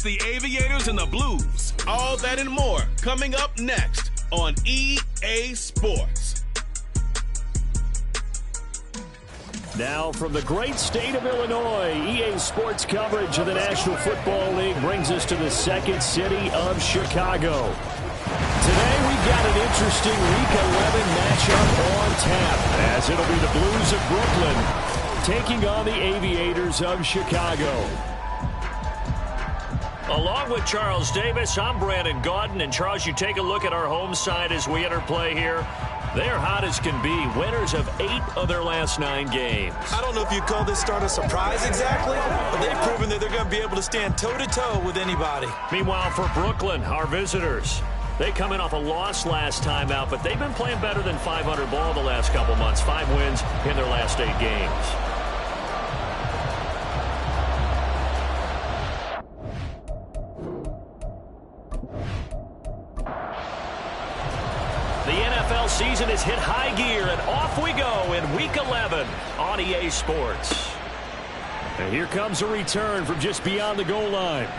the Aviators and the Blues. All that and more coming up next on EA Sports. Now from the great state of Illinois, EA Sports coverage of the National Football League brings us to the second city of Chicago. Today we've got an interesting Week 11 matchup on tap, as it'll be the Blues of Brooklyn taking on the Aviators of Chicago. Along with Charles Davis, I'm Brandon Gaudin. And Charles, you take a look at our home side as we enter play here. They're hot as can be, winners of 8 of their last 9 games. I don't know if you'd call this start a surprise exactly, but they've proven that they're going to be able to stand toe-to-toe with anybody. Meanwhile, for Brooklyn, our visitors, they come in off a loss last time out, but they've been playing better than 500 ball the last couple months. 5 wins in their last 8 games. The NFL season has hit high gear, and off we go in Week 11 on EA Sports. And here comes a return from just beyond the goal line.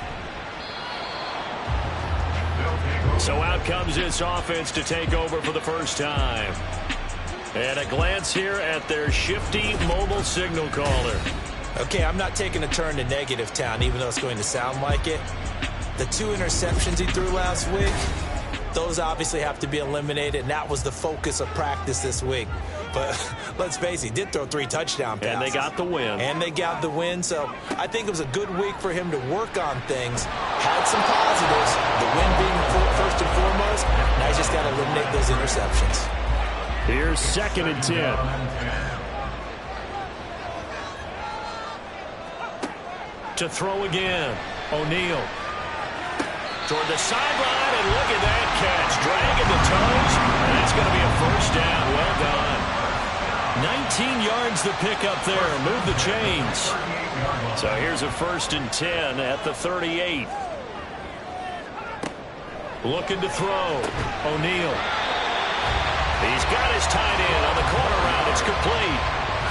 So out comes this offense to take over for the first time. And a glance here at their shifty mobile signal caller. Okay, I'm not taking a turn to negative town, even though it's going to sound like it. The 2 interceptions he threw last week, those obviously have to be eliminated, and that was the focus of practice this week. But let's face it, he did throw 3 touchdown passes. And they got the win. And they got the win, so I think it was a good week for him to work on things. Had some positives, the win being first and foremost. Now he's just got to eliminate those interceptions. Here's 2nd and 10. To throw again, O'Neal. Toward the sideline, and look at that catch. Dragging the toes, and that's going to be a first down. Well done. 19 yards to pick up there. Move the chains. So here's a 1st and 10 at the 38. Looking to throw. O'Neal. He's got his tight end on the corner route. It's complete.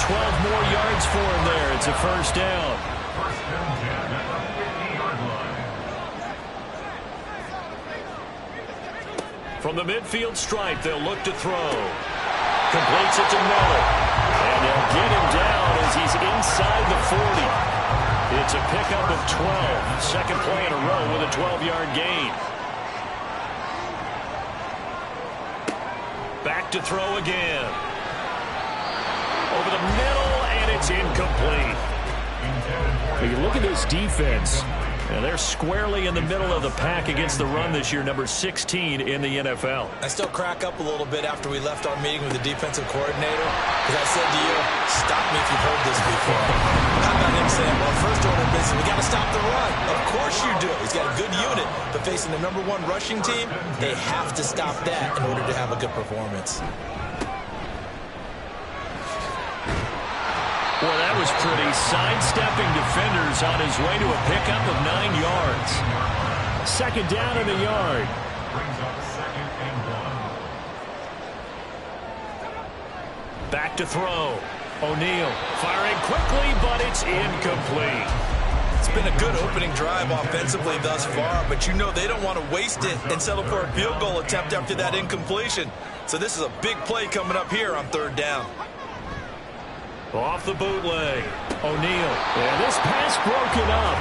12 more yards for him there. It's a first down. From the midfield stripe, they'll look to throw. Completes it to Miller. And they'll get him down as he's inside the 40. It's a pickup of 12. Second play in a row with a 12-yard gain. Back to throw again. Over the middle, and it's incomplete. When you look at this defense, and they're squarely in the middle of the pack against the run this year, number 16 in the NFL. I still crack up a little bit after we left our meeting with the defensive coordinator, because I said to you, stop me if you've heard this before. How about him saying, well, first order of business, we got to stop the run. Of course you do. He's got a good unit, but facing the number 1 rushing team, they have to stop that in order to have a good performance. Boy, that was pretty. Sidestepping defenders on his way to a pickup of 9 yards. 2nd down and a yard. Back to throw. O'Neal firing quickly, but it's incomplete. It's been a good opening drive offensively thus far, but you know they don't want to waste it and settle for a field goal attempt after that incompletion. So this is a big play coming up here on 3rd down. Off the bootleg. O'Neal. And this pass broken up.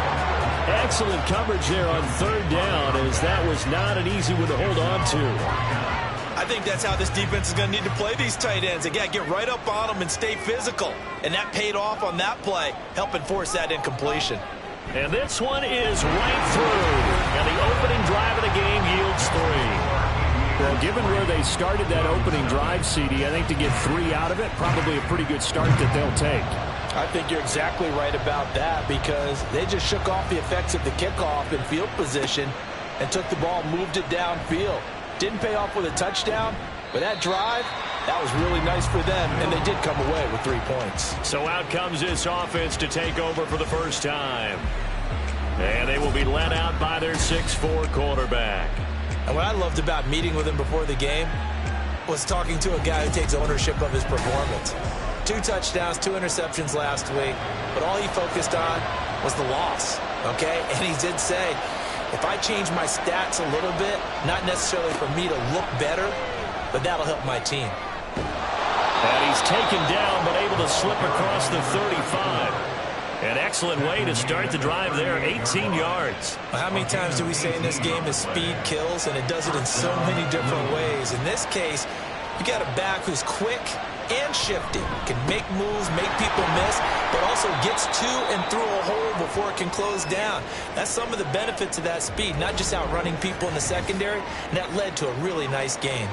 Excellent coverage there on 3rd down, as that was not an easy one to hold on to. I think that's how this defense is going to need to play these tight ends. Again, get right up on them and stay physical. And that paid off on that play, helping force that incompletion. And this one is right through. And the opening drive of the game yields 3. Well, given where they started that opening drive, CD, I think to get 3 out of it, probably a pretty good start that they'll take. I think you're exactly right about that, because they just shook off the effects of the kickoff in field position and took the ball, moved it downfield. Didn't pay off with a touchdown, but that drive, that was really nice for them, and they did come away with 3 points. So out comes this offense to take over for the first time. And they will be led out by their 6'4" quarterback. And what I loved about meeting with him before the game was talking to a guy who takes ownership of his performance. 2 touchdowns, 2 interceptions last week, but all he focused on was the loss, okay? And he did say, If I change my stats a little bit, not necessarily for me to look better, but that'll help my team. And he's taken down, but able to slip across the 35. An excellent way to start the drive there, 18 yards. How many times do we say in this game that speed kills, and it does it in so many different ways? In this case, you got a back who's quick and shifty, can make moves, make people miss, but also gets to and through a hole before it can close down. That's some of the benefits of that speed, not just outrunning people in the secondary, and that led to a really nice gain.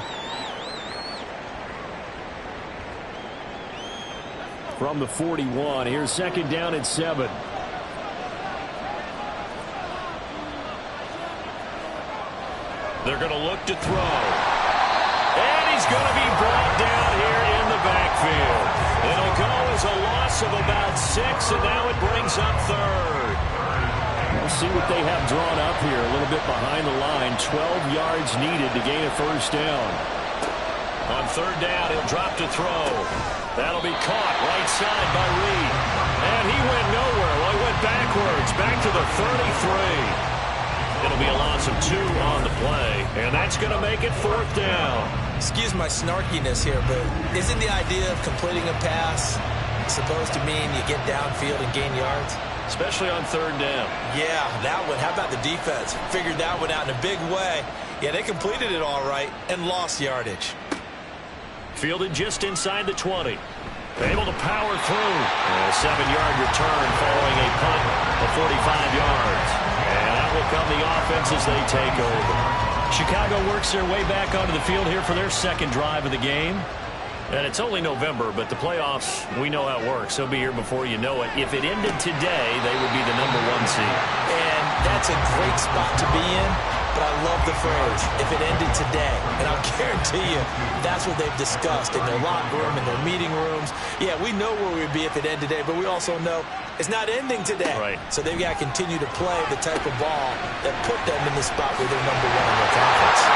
From the 41, here's second down and 7. They're going to look to throw. And he's going to be brought down here in the backfield. It'll go as a loss of about 6, and now it brings up third. We'll see what they have drawn up here. A little bit behind the line. 12 yards needed to gain a first down. On third down, he'll drop to throw. That'll be caught right side by Reed. And he went nowhere. Well, he went backwards, back to the 33. It'll be a loss of 2 on the play, and that's going to make it fourth down. Excuse my snarkiness here, but isn't the idea of completing a pass supposed to mean you get downfield and gain yards? Especially on third down. Yeah, that one. How about the defense? Figured that one out in a big way. Yeah, they completed it all right and lost yardage. Fielded just inside the 20. Able to power through. A 7-yard return following a punt of 45 yards. And that will come the offense as they take over. Chicago works their way back onto the field here for their second drive of the game. And it's only November, but the playoffs, we know how it works. They'll be here before you know it. If it ended today, they would be the #1 seed. And that's a great spot to be in. But I love the phrase, if it ended today. And I'll guarantee you, that's what they've discussed in their locker room, in their meeting rooms. Yeah, we know where we'd be if it ended today, but we also know it's not ending today. Right. So they've got to continue to play the type of ball that put them in the spot where they're #1 in their conference.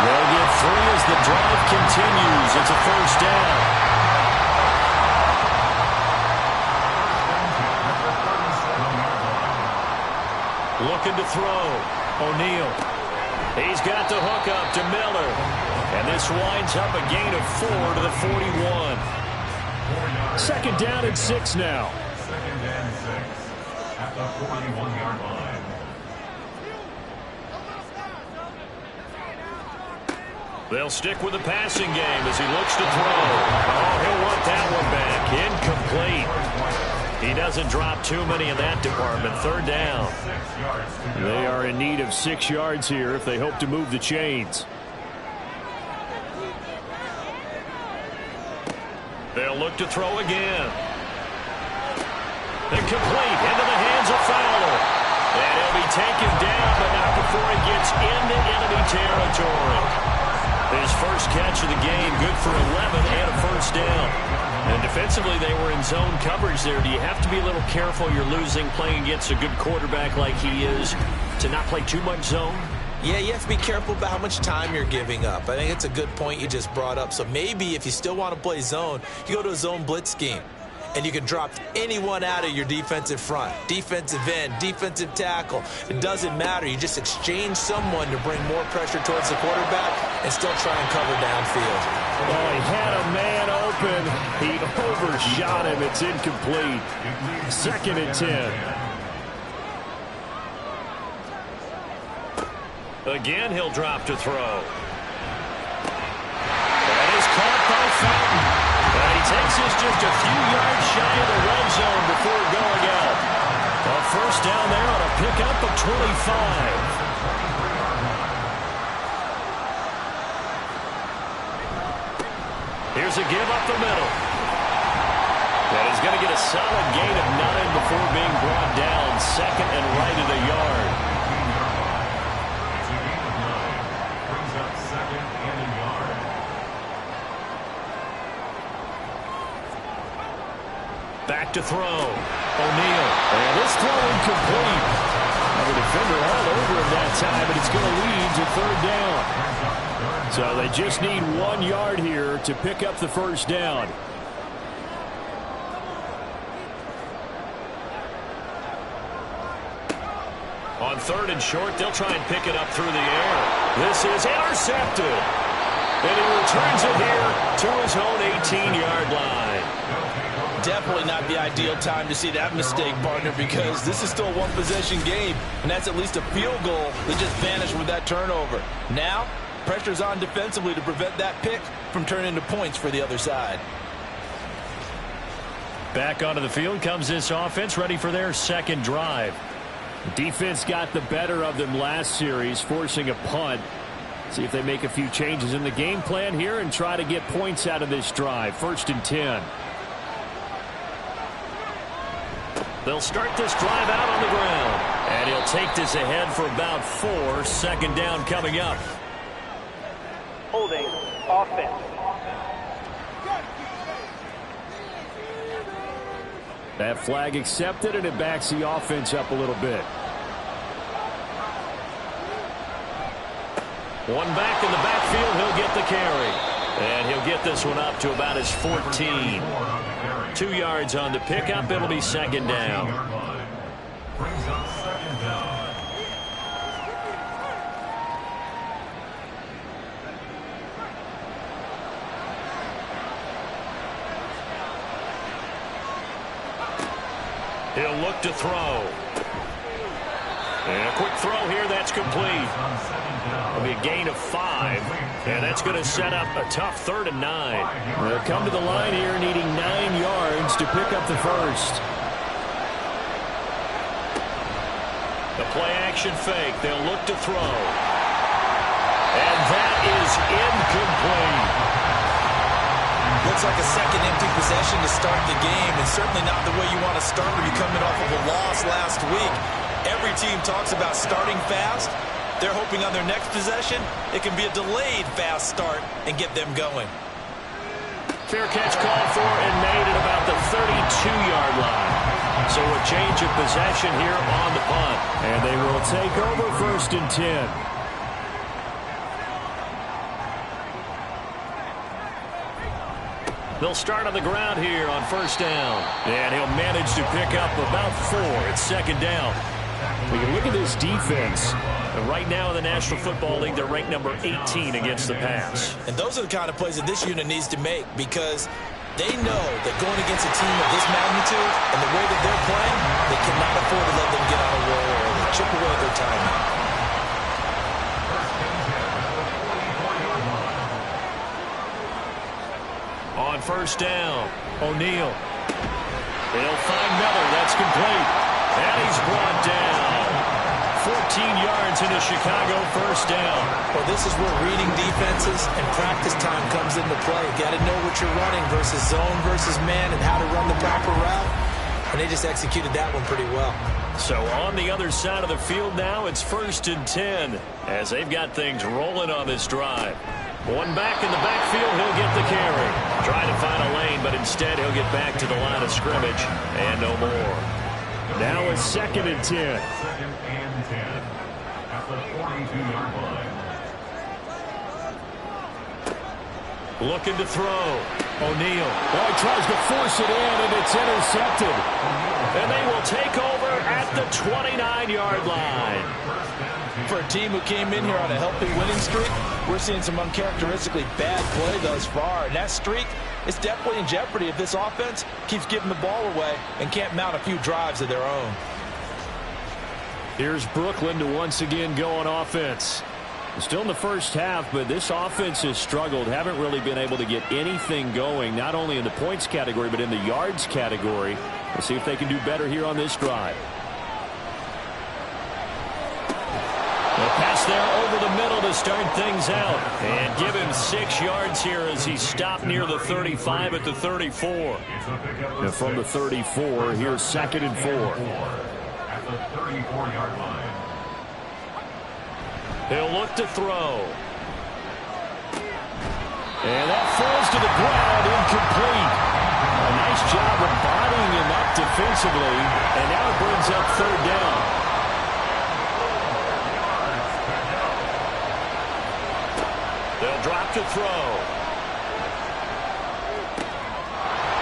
They'll get 3 as the drive continues. It's a first down. Looking to throw. O'Neal. He's got the hook up to Miller. And this winds up a gain of 4 to the 41. Second down and 6 now. Second and 6 at the 41-yard line. They'll stick with the passing game as he looks to throw. Oh, he'll want that one back. Incomplete. He doesn't drop too many in that department. Third down. They are in need of 6 yards here if they hope to move the chains. They'll look to throw again. Incomplete into the hands of Fowler. And he'll be taken down, but not before he gets into enemy territory. His first catch of the game, good for 11 and a first down. And defensively, they were in zone coverage there. Do you have to be a little careful? You're losing, playing against a good quarterback like he is, to not play too much zone? Yeah, you have to be careful about how much time you're giving up. I think it's a good point you just brought up. So maybe if you still want to play zone, you go to a zone blitz scheme. And you can drop anyone out of your defensive front. Defensive end, defensive tackle. It doesn't matter. You just exchange someone to bring more pressure towards the quarterback and still try and cover downfield. Oh, he had a man open. He overshot him. It's incomplete. Second and 10. Again, he'll drop to throw. That is caught by Fountain. And he takes this just a few yards shy of the red zone before going out. A first down there on a pickup of 25. Here's a give up the middle. That is going to get a solid gain of 9 before being brought down. Second and right at a yard. Brings up second and a yard. Back to throw. O'Neal. And this throw incomplete. The defender all over him that time, but it's going to lead to third down. So they just need 1 yard here to pick up the first down. On 3rd and short, they'll try and pick it up through the air. This is intercepted. And he returns it here to his own 18-yard line. Definitely not the ideal time to see that mistake, partner, because this is still a one-possession game, and that's at least a field goal that just vanished with that turnover. Now, pressure's on defensively to prevent that pick from turning into points for the other side. Back onto the field comes this offense, ready for their second drive. Defense got the better of them last series, forcing a punt. See if they make a few changes in the game plan here and try to get points out of this drive. 1st and 10. They'll start this drive out on the ground. And he'll take this ahead for about 4. 2nd down coming up. Holding offense. That flag accepted, and it backs the offense up a little bit. One back in the backfield, he'll get the carry. And he'll get this one up to about his 14. 2 yards on the pickup. It'll be 2nd down. Brings up 2nd down. He'll look to throw. And a quick throw here, that's complete. It'll be a gain of 5. And that's going to set up a tough 3rd and 9. They'll come to the line here needing 9 yards to pick up the first. The play action fake. They'll look to throw. And that is incomplete. Looks like a second empty possession to start the game, and certainly not the way you want to start when you're coming off of a loss last week. Every team talks about starting fast. They're hoping on their next possession, it can be a delayed fast start and get them going. Fair catch called for and made at about the 32-yard line. So a change of possession here on the punt. And they will take over 1st and 10. They'll start on the ground here on 1st down. And he'll manage to pick up about 4. It's 2nd down. We can look at this defense. Right now in the National Football League, they're ranked number 18 against the pass. And those are the kind of plays that this unit needs to make, because they know that going against a team of this magnitude and the way that they're playing, they cannot afford to let them get on a roll or chip away at their timing. On 1st down, O'Neal. They'll find Miller. That's complete. And he's brought down. 14 yards into Chicago, 1st down. Well, this is where reading defenses and practice time comes into play. You got to know what you're running versus zone versus man and how to run the proper route. And they just executed that one pretty well. So on the other side of the field now, it's 1st and 10 as they've got things rolling on this drive. One back in the backfield, he'll get the carry. Trying to find a lane, but instead he'll get back to the line of scrimmage and no more. Now it's 2nd and 10. 2nd and 10 at the 42-yard line. Looking to throw. O'Neal. Oh, he tries to force it in, and it's intercepted. And they will take over at the 29-yard line. For a team who came in here on a healthy winning streak, we're seeing some uncharacteristically bad play thus far. And that streak is definitely in jeopardy if this offense keeps giving the ball away and can't mount a few drives of their own. Here's Brooklyn to once again go on offense. Still in the first half, but this offense has struggled. Haven't really been able to get anything going, not only in the points category, but in the yards category. We'll see if they can do better here on this drive. A pass there over the middle to start things out. And give him 6 yards here as he stopped near the 35 at the 34. And from the 34, here's 2nd and 4. At the 34-yard line. He'll look to throw. And that falls to the ground, incomplete. A nice job of bodying him up defensively. And now it brings up 3rd down. They'll drop to throw.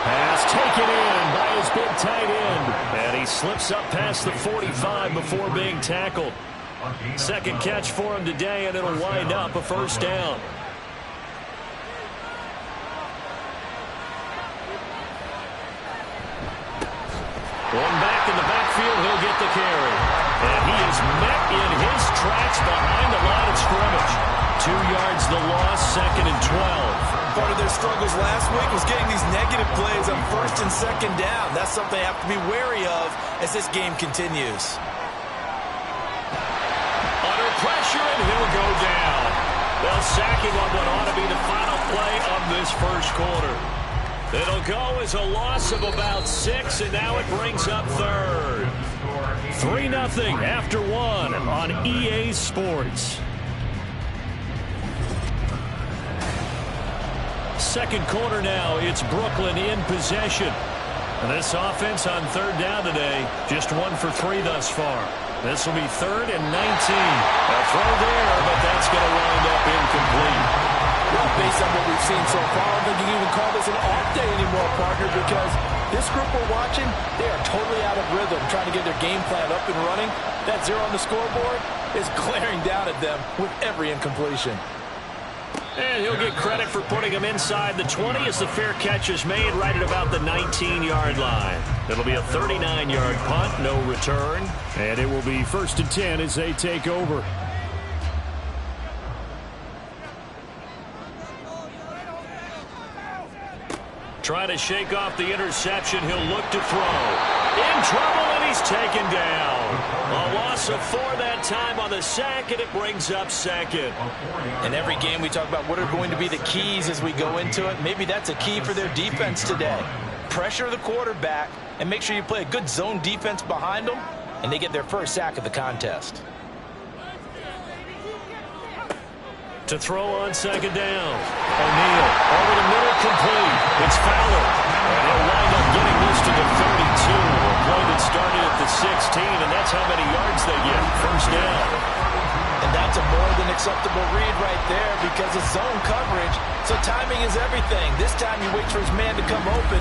Pass taken in by his spit tight end. And he slips up past the 45 before being tackled. Second catch for him today, and it'll wind up a first down. One back in the backfield, he'll get the carry. And he is met in his tracks behind the line of scrimmage. 2 yards the loss, 2nd and 12. Part of their struggles last week was getting these negative plays on 1st and 2nd down. That's something they have to be wary of as this game continues. Under pressure, and he'll go down. They'll sack him on what ought to be the final play of this first quarter. It'll go as a loss of about 6, and now it brings up 3rd. 3-0 after 1 on EA Sports. Second quarter now, it's Brooklyn in possession. And this offense on 3rd down today, just 1 for 3 thus far. This will be 3rd and 19. A throw there, but that's going to wind up incomplete. Well, based on what we've seen so far, I don't think you can even call this an off day anymore, partner, because this group we're watching, they are totally out of rhythm, trying to get their game plan up and running. That 0 on the scoreboard is glaring down at them with every incompletion. And he'll get credit for putting him inside the 20 as the fair catch is made right at about the 19-yard line. It'll be a 39-yard punt, no return. And it will be 1st and 10 as they take over. Trying to shake off the interception. He'll look to throw. In trouble, and he's taken down. A loss of 4 that time on the sack, and it brings up 2nd. In every game, we talk about what are going to be the keys as we go into it. Maybe that's a key for their defense today. Pressure the quarterback, and make sure you play a good zone defense behind them, and they get their first sack of the contest. To throw on 2nd down. O'Neal over the middle, complete. It's Fowler. And he'll wind up getting this to the 32. A play that started at the 16, and that's how many yards they get. First down. And that's a more than acceptable read right there because it's zone coverage. So timing is everything. This time you wait for his man to come open.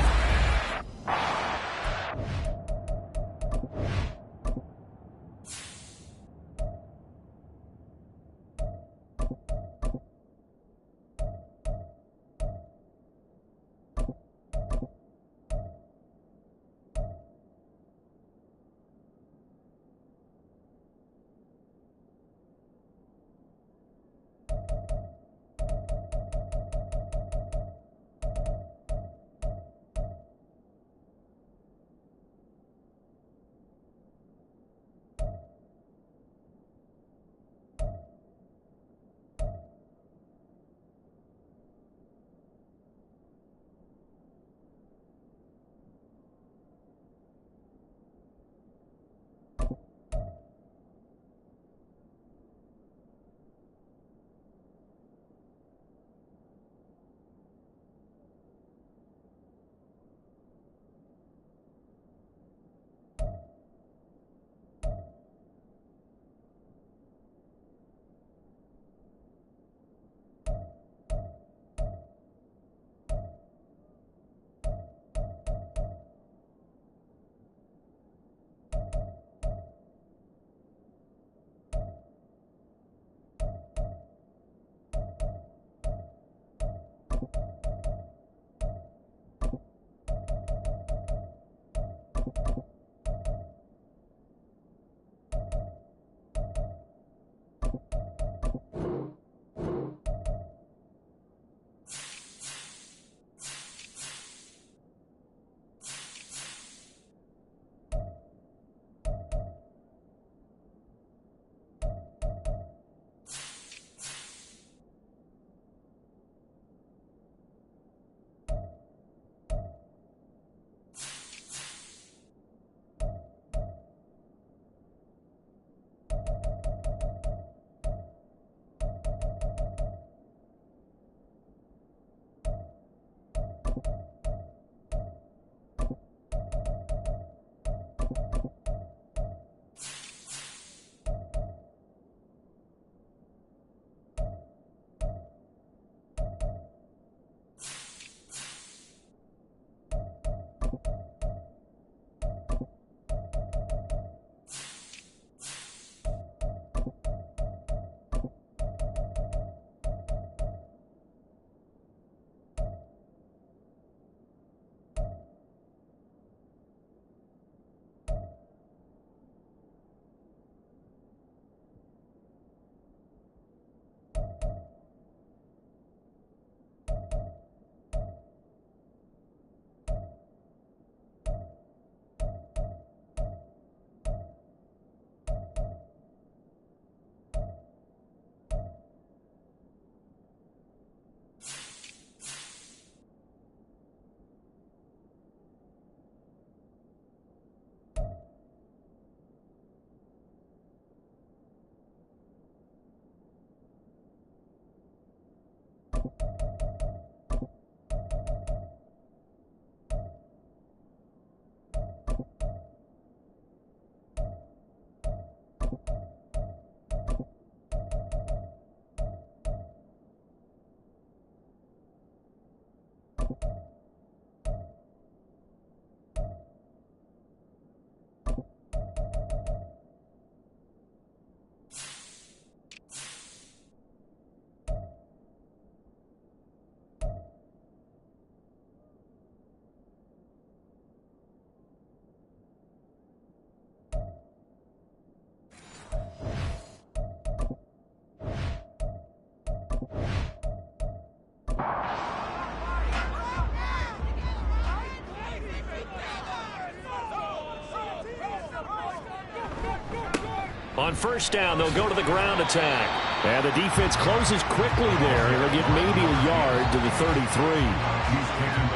On first down, they'll go to the ground attack. And the defense closes quickly there. It'll get maybe a yard to the 33.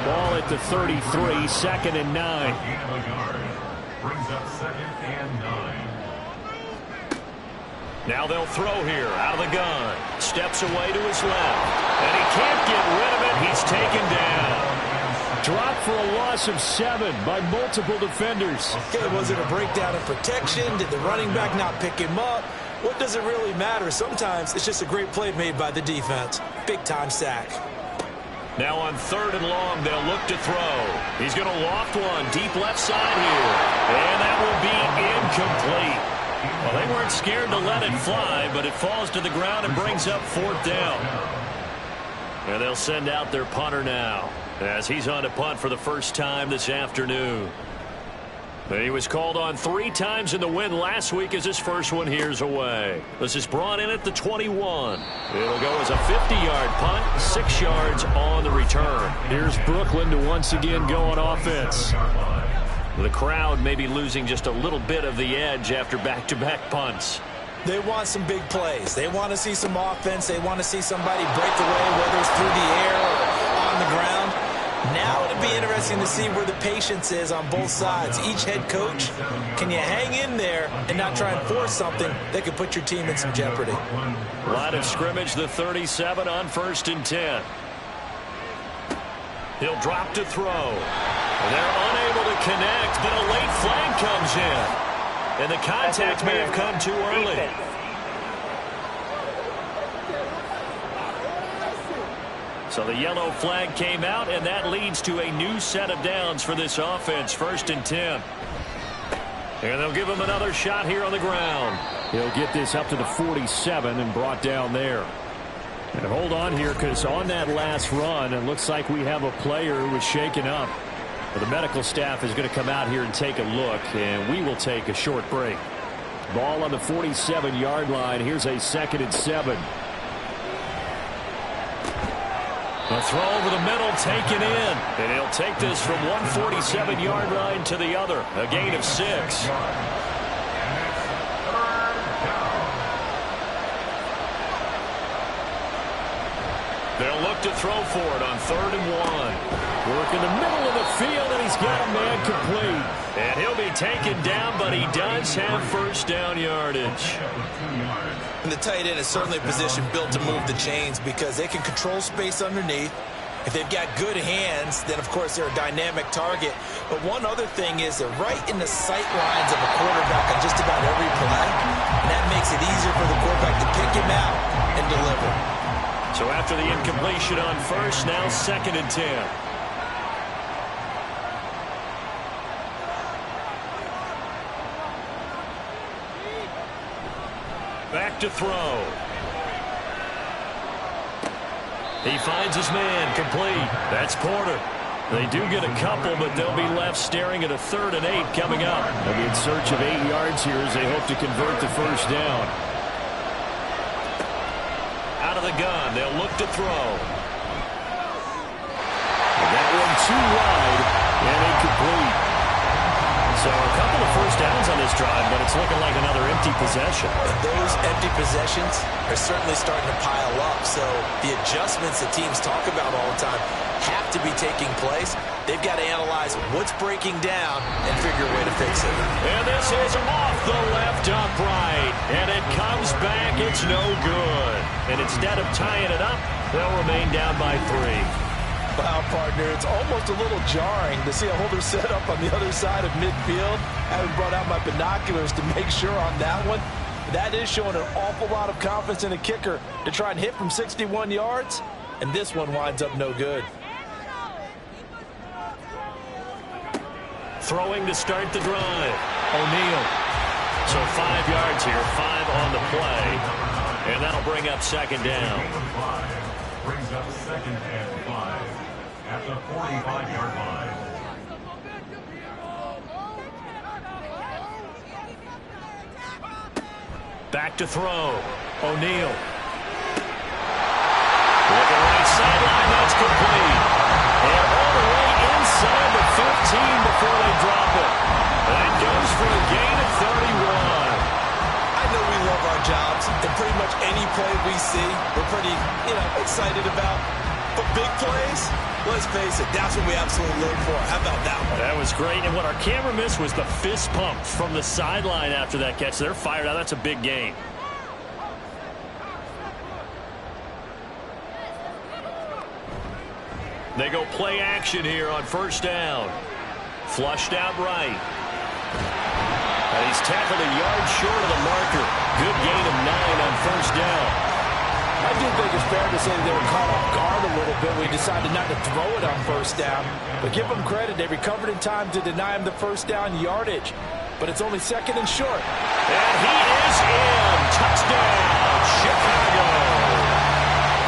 Ball at the 33, 2nd and 9. Brings up 2nd and 9. Now they'll throw here out of the gun. Steps away to his left. And he can't get rid of it. He's taken down. Dropped for a loss of 7 by multiple defenders. Okay, was it a breakdown in protection? Did the running back not pick him up? What does it really matter? Sometimes it's just a great play made by the defense. Big-time sack. Now on 3rd and long, they'll look to throw. He's going to loft one deep left side here. And that will be incomplete. Well, they weren't scared to let it fly, but it falls to the ground and brings up 4th down. And they'll send out their punter now, as he's on to punt for the first time this afternoon. He was called on 3 times in the win last week as his first one here's away. This is brought in at the 21. It'll go as a 50-yard punt, 6 yards on the return. Here's Brooklyn to once again go on offense. The crowd may be losing just a little bit of the edge after back-to-back punts. They want some big plays. They want to see some offense. They want to see somebody break away, whether it's through the air or on the ground. Now it'll be interesting to see where the patience is on both sides. Each head coach, can you hang in there and not try and force something that could put your team in some jeopardy? Line of scrimmage, the 37 on 1st and 10. He'll drop to throw. And they're unable to connect, but a late flag comes in. And the contact may have come too early. So the yellow flag came out, and that leads to a new set of downs for this offense. 1st and 10. And they'll give him another shot here on the ground. He'll get this up to the 47 and brought down there. And hold on here, because on that last run, it looks like we have a player who was shaken up. Well, the medical staff is going to come out here and take a look, and we will take a short break. Ball on the 47-yard line. Here's a 2nd and 7. A throw over the middle taken in. And he'll take this from one 47-yard line to the other. A gain of 6. They'll look to throw for it on 3rd and 1. Work in the middle of the field, and he's got a man complete. And he'll be taken down, but he does have first down yardage. And the tight end is certainly a position built to move the chains because they can control space underneath. If they've got good hands, then, of course, they're a dynamic target. But one other thing is they're right in the sight lines of a quarterback on just about every play. And that makes it easier for the quarterback to pick him out and deliver. So after the incompletion on 1st, now 2nd and 10. Back to throw. He finds his man, complete. That's Porter. They do get a couple, but they'll be left staring at a 3rd and 8 coming up. They'll be in search of 8 yards here as they hope to convert the first down. Out of the gun, they'll look to throw. And that one too wide and incomplete. So a couple of first downs on this drive, but it's looking like another empty possession. And those empty possessions are certainly starting to pile up. So the adjustments that teams talk about all the time have to be taking place. They've got to analyze what's breaking down and figure a way to fix it. And this is off the left upright. And it comes back. It's no good. And instead of tying it up, they'll remain down by 3. Wow, partner, it's almost a little jarring to see a holder set up on the other side of midfield. I haven't brought out my binoculars to make sure on that one. That is showing an awful lot of confidence in a kicker to try and hit from 61 yards, and this one winds up no good. Throwing to start the drive. O'Neal. So 5 yards here, 5 on the play, and that'll bring up 2nd down. Brings up 2nd and 5 at the 45-yard line. Back to throw. O'Neal. Looking right sideline, that's complete. And all the way inside the 15 before they drop it. And it goes for a gain of 31. I know jobs, and pretty much any play we see, we're pretty, excited about. But big plays, let's face it, that's what we absolutely live for. How about that one? That was great, and what our camera missed was the fist pump from the sideline after that catch. They're fired out. That's a big gain. They go play action here on first down. Flushed out right. And he's tackled a yard short of the marker. Good gain of 9 on first down. I do think it's fair to say they were caught off guard a little bit. We decided not to throw it on first down. But give them credit. They recovered in time to deny him the first down yardage. But it's only second and short. And he is in. Touchdown, Chicago.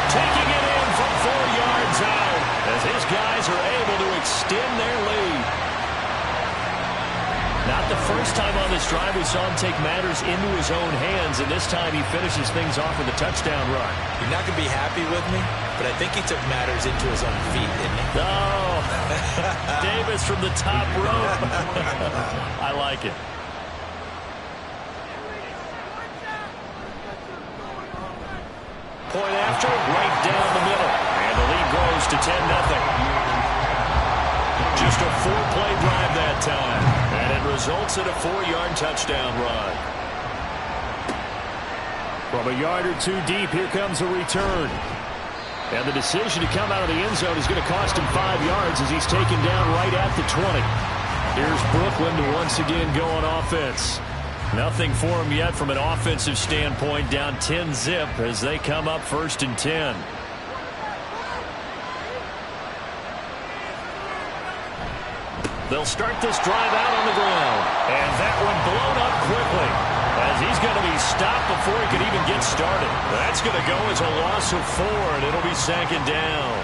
Taking it in from 4 yards out as his guys are able to extend their lead. Not the first time on this drive we saw him take matters into his own hands, and this time he finishes things off with a touchdown run. You're not going to be happy with me, but I think he took matters into his own feet, didn't he? Oh, Davis from the top rope. I like it. Point after, right down the middle. And the lead grows to 10-0. Just a 4-play drive that time. And it results in a 4-yard touchdown run. From a yard or two deep, here comes a return. And the decision to come out of the end zone is going to cost him 5 yards as he's taken down right at the 20. Here's Brooklyn to once again go on offense. Nothing for him yet from an offensive standpoint, down 10-0 as they come up 1st and 10. They'll start this drive out on the ground. And that one blown up quickly as he's going to be stopped before he can even get started. That's going to go as a loss of 4, and it'll be 2nd down.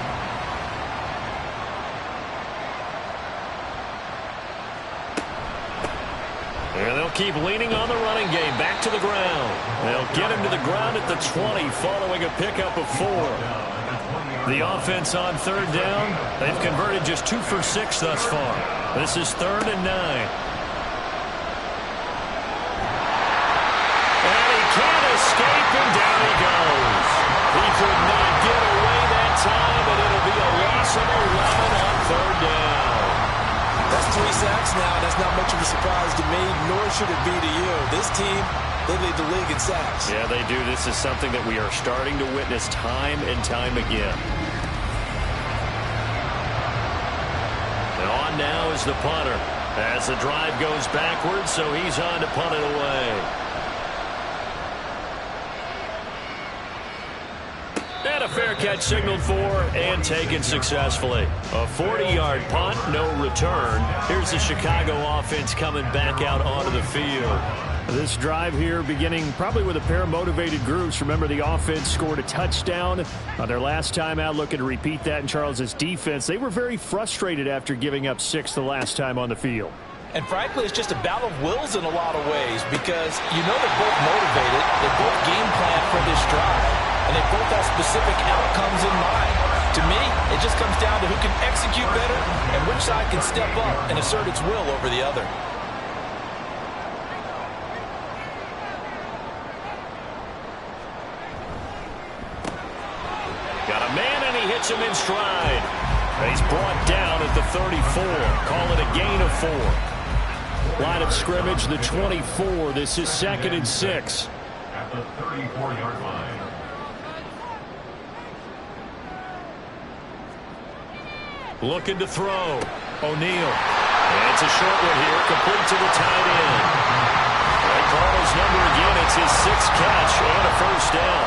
And they'll keep leaning on the running game. Back to the ground. They'll get him to the ground at the 20 following a pickup of 4. The offense on 3rd down. They've converted just 2 for 6 thus far. This is 3rd and 9. And he can't escape, and down he goes. He could not get away that time, and it'll be a loss of 11 on 3rd down. That's 3 sacks now. That's not much of a surprise to me, nor should it be to you. This team, they lead the league in sacks. Yeah, they do. This is something that we are starting to witness time and time again. And on now is the punter as the drive goes backwards, so he's on to punt it away. And a fair catch signaled for and taken successfully. A 40-yard punt, no return. Here's the Chicago offense coming back out onto the field. This drive here beginning probably with a pair of motivated groups. Remember, the offense scored a touchdown on their last time out, looking to repeat that in Charles's defense. They were very frustrated after giving up 6 the last time on the field. And frankly, it's just a battle of wills in a lot of ways because they're both motivated. They both game plan for this drive, and they both have specific outcomes in mind. To me, it just comes down to who can execute better and which side can step up and assert its will over the other. Got a man, and he hits him in stride. He's brought down at the 34. Call it a gain of 4. Line of scrimmage, the 24. This is 2nd and 6. At the 34-yard line. Looking to throw. O'Neal. And it's a short one here, complete to the tight end. They call his number again. It's his 6th catch and a first down.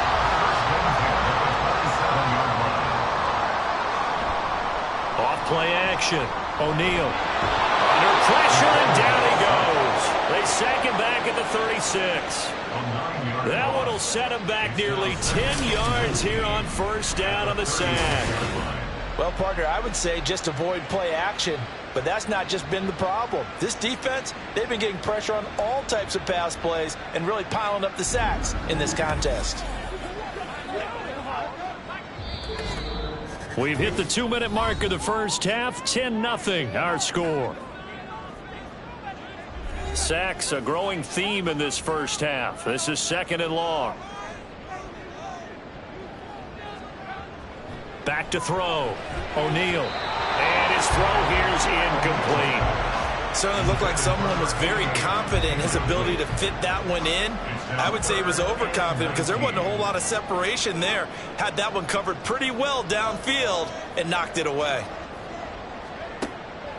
Off play action. O'Neal. Under pressure, and down he goes. They sack him back at the 36. That one will set him back nearly 10 yards here on first down on the sack. Well, partner, I would say just avoid play action, but that's not just been the problem. This defense, they've been getting pressure on all types of pass plays and really piling up the sacks in this contest. We've hit the 2-minute mark of the first half. 10-0 our score. Sacks, a growing theme in this first half. This is 2nd and long. Back to throw. O'Neal. And his throw here is incomplete. Certainly looked like someone was very confident in his ability to fit that one in. I would say he was overconfident because there wasn't a whole lot of separation there. Had that one covered pretty well downfield and knocked it away.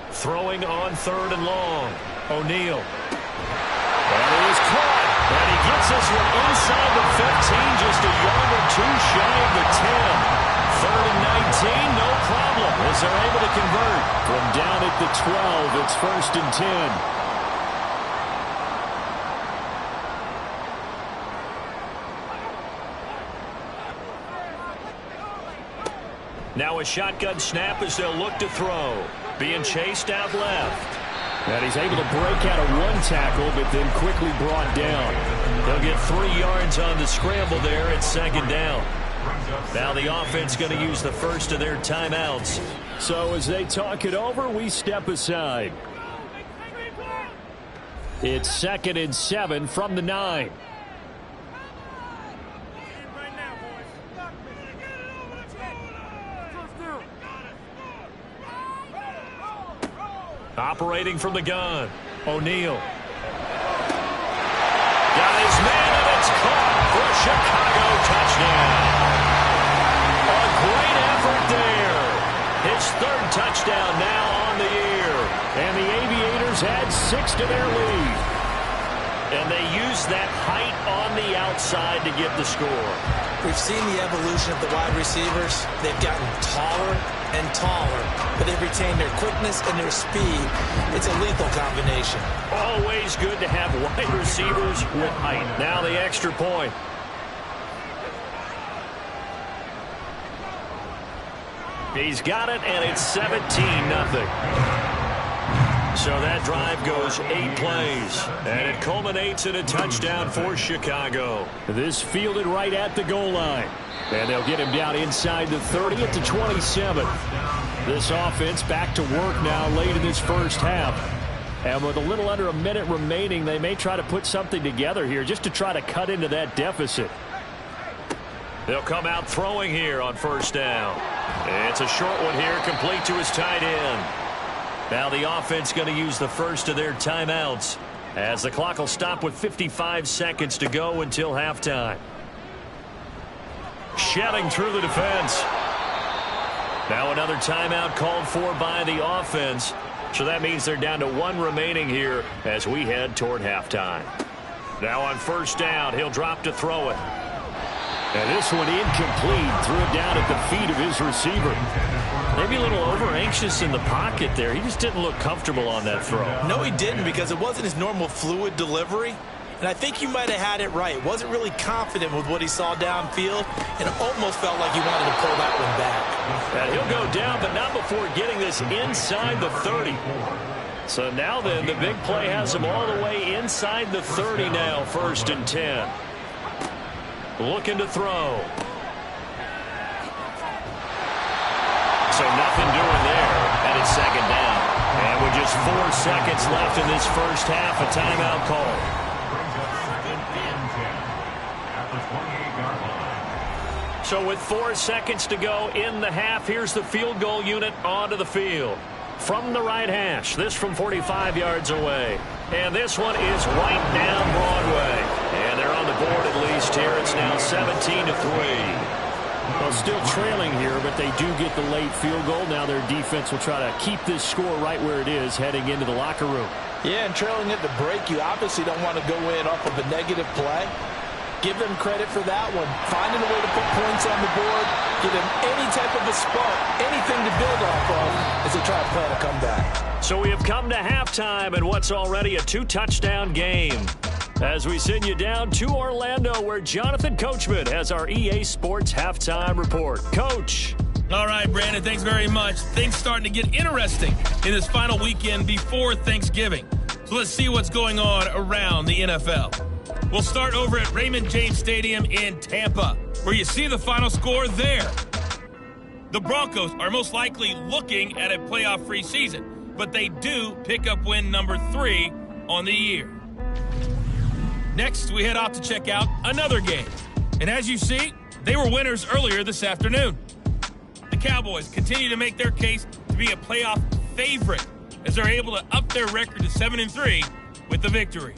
Throwing on 3rd and long. O'Neal. And he is caught. And he gets this one inside the 15, just a yard or two shy of the 10. 3rd and 19, no problem, as they're able to convert. From down at the 12, it's 1st and 10. Now a shotgun snap as they'll look to throw. Being chased out left. And he's able to break out of one tackle, but then quickly brought down. He'll get 3 yards on the scramble there at 2nd down. Now the offense going to use the first of their timeouts. So as they talk it over, we step aside. It's 2nd and 7 from the 9. Operating from the gun. O'Neal. Got his man, and it's caught for a Chicago touchdown. A great effort there. His 3rd touchdown now on the year. And the Aviators add 6 to their lead. And they use that height on the outside to get the score. We've seen the evolution of the wide receivers. They've gotten taller and taller, but they've retained their quickness and their speed. It's a lethal combination. Always good to have wide receivers with height. Now the extra point. He's got it, and it's 17-0. So that drive goes 8 plays, and it culminates in a touchdown for Chicago. This fielded right at the goal line. And they'll get him down inside the 30 at the 27. This offense back to work now late in this first half. And with a little under a minute remaining, they may try to put something together here just to try to cut into that deficit. They'll come out throwing here on 1st down. It's a short one here, complete to his tight end. Now the offense going to use the first of their timeouts as the clock will stop with 55 seconds to go until halftime. Shelling through the defense. Now another timeout called for by the offense. So that means they're down to 1 remaining here as we head toward halftime. Now on 1st down, he'll drop to throw it. And this one incomplete. Threw it down at the feet of his receiver. Maybe a little over-anxious in the pocket there. He just didn't look comfortable on that throw. No, he didn't, because it wasn't his normal fluid delivery. And I think you might have had it right. Wasn't really confident with what he saw downfield, and it almost felt like he wanted to pull that one back. And he'll go down, but not before getting this inside the 30. So now then, the big play has him all the way inside the 30 now, 1st and 10. Looking to throw. So nothing doing there, and it's 2nd down. And with just 4 seconds left in this first half, a timeout call. So with 4 seconds to go in the half, here's the field goal unit onto the field. From the right hash, this from 45 yards away. And this one is right down Broadway. And they're on the board at least here. It's now 17-3. Well, still trailing here, but they do get the late field goal. Now their defense will try to keep this score right where it is heading into the locker room. Yeah, and trailing at the break, you obviously don't want to go in off of a negative play. Give them credit for that one. Finding a way to put points on the board, give them any type of a spark, anything to build off of as they try to plan a comeback. So we have come to halftime in what's already a 2-touchdown game. As we send you down to Orlando, where Jonathan Coachman has our EA Sports Halftime Report. Coach. All right, Brandon, thanks very much. Things starting to get interesting in this final weekend before Thanksgiving. So let's see what's going on around the NFL. We'll start over at Raymond James Stadium in Tampa, where you see the final score there. The Broncos are most likely looking at a playoff-free season, but they do pick up win number 3 on the year. Next, we head off to check out another game. And as you see, they were winners earlier this afternoon. The Cowboys continue to make their case to be a playoff favorite as they're able to up their record to 7-3 with the victory.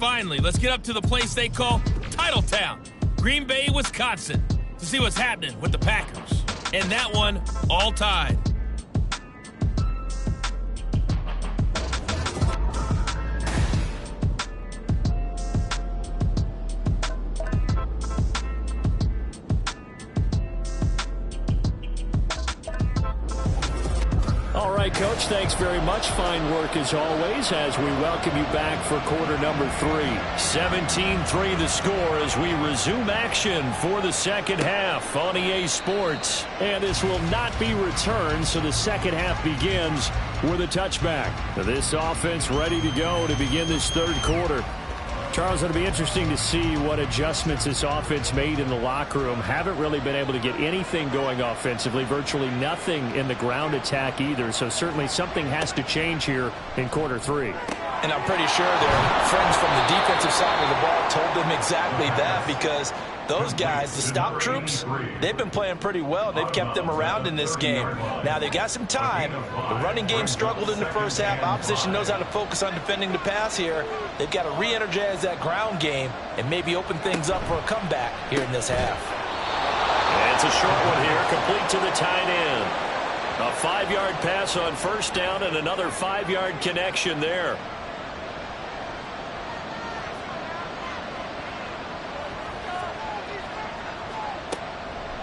Finally, let's get up to the place they call Titletown, Green Bay, Wisconsin, to see what's happening with the Packers. And that one all tied. All right, Coach, thanks very much. Fine work as always as we welcome you back for quarter number 3. 17-3 the score as we resume action for the second half on EA Sports. And this will not be returned, so the second half begins with a touchback. This offense ready to go to begin this third quarter. Charles, it'll be interesting to see what adjustments this offense made in the locker room. Haven't really been able to get anything going offensively, virtually nothing in the ground attack either. So certainly something has to change here in quarter 3. And I'm pretty sure their friends from the defensive side of the ball told them exactly that, because those guys, the stop troops, they've been playing pretty well. They've kept them around in this game. Now, they've got some time. The running game struggled in the first half. Opposition knows how to focus on defending the pass here. They've got to re-energize that ground game and maybe open things up for a comeback here in this half. And it's a short one here, complete to the tight end. A 5-yard pass on first down and another 5-yard connection there.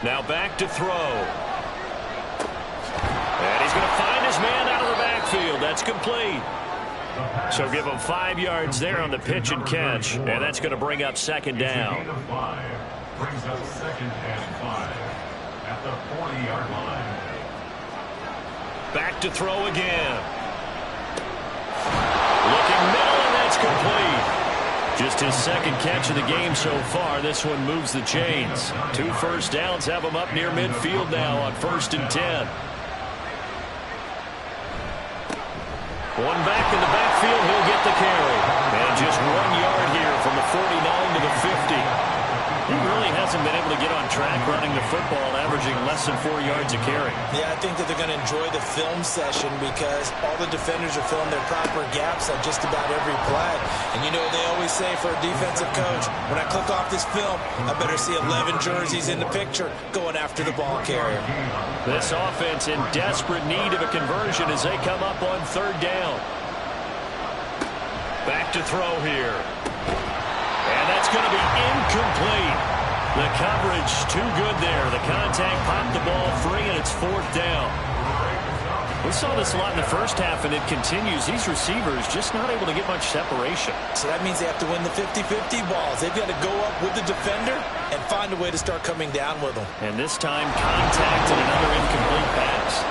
Now back to throw. And he's going to find his man out of the backfield. That's complete. So give him 5 yards there on the pitch and catch. And that's going to bring up second down. Brings up second and 5 at the 40-yard line. Back to throw again. Looking middle, and that's complete. Just his second catch of the game so far. This one moves the chains. 2 first downs have him up near midfield now on 1st and 10. One back in the backfield, he'll get the carry. And just 1 yard here from the 49 to the 50. He really hasn't been able to get on track running the football, averaging less than 4 yards a carry. Yeah, I think that they're going to enjoy the film session because all the defenders are filling their proper gaps on just about every play. And you know what they always say for a defensive coach? When I click off this film, I better see 11 jerseys in the picture going after the ball carrier. This offense in desperate need of a conversion as they come up on 3rd down. Back to throw here. And that's going to be incomplete. The coverage too good there. The contact popped the ball free, and it's 4th down. We saw this a lot in the first half, and it continues. These receivers just not able to get much separation. So that means they have to win the 50-50 balls. They've got to go up with the defender and find a way to start coming down with them. And this time, contact and another incomplete pass.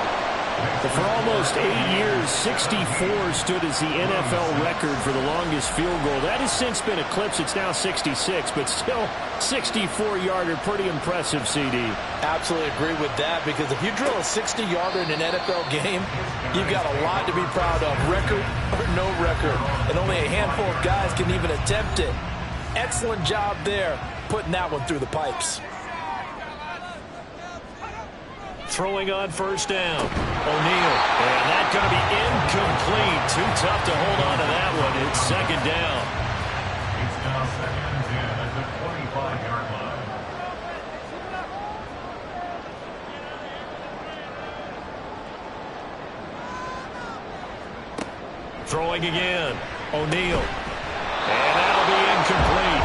But for almost 8 years, 64 stood as the NFL record for the longest field goal. That has since been eclipsed. It's now 66, but still 64-yarder. Pretty impressive, CD. Absolutely agree with that, because if you drill a 60-yarder in an NFL game, you've got a lot to be proud of, record or no record. And only a handful of guys can even attempt it. Excellent job there, putting that one through the pipes. Throwing on 1st down. O'Neal. And that's going to be incomplete. Too tough to hold on to that one. It's 2nd down. It's now 2nd and 10 at the 25-yard line. Throwing again. O'Neal. And that'll be incomplete.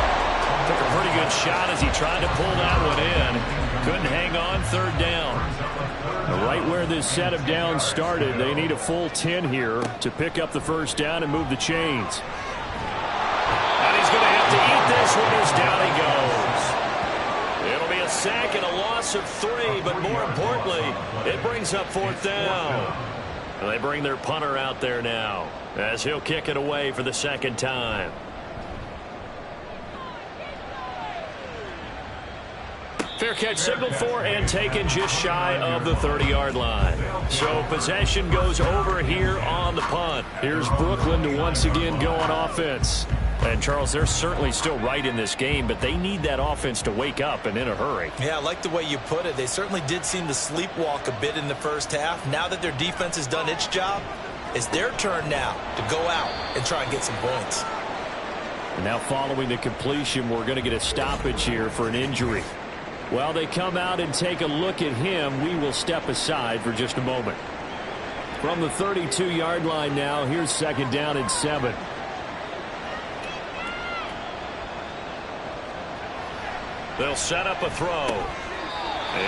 Took a pretty good shot as he tried to pull that one in. Couldn't hang on. 3rd down. Right where this set of downs started, they need a full 10 here to pick up the 1st down and move the chains. And he's going to have to eat this one as down he goes. It'll be a sack and a loss of 3, but more importantly, it brings up 4th down. And they bring their punter out there now as he'll kick it away for the 2nd time. Fair catch signaled for and taken just shy of the 30-yard line. So possession goes over here on the punt. Here's Brooklyn to once again go on offense. And, Charles, they're certainly still right in this game, but they need that offense to wake up and in a hurry. Yeah, I like the way you put it. They certainly did seem to sleepwalk a bit in the first half. Now that their defense has done its job, it's their turn now to go out and try and get some points. And now following the completion, we're going to get a stoppage here for an injury. While they come out and take a look at him, we will step aside for just a moment. From the 32-yard line now, here's 2nd down and 7. They'll set up a throw.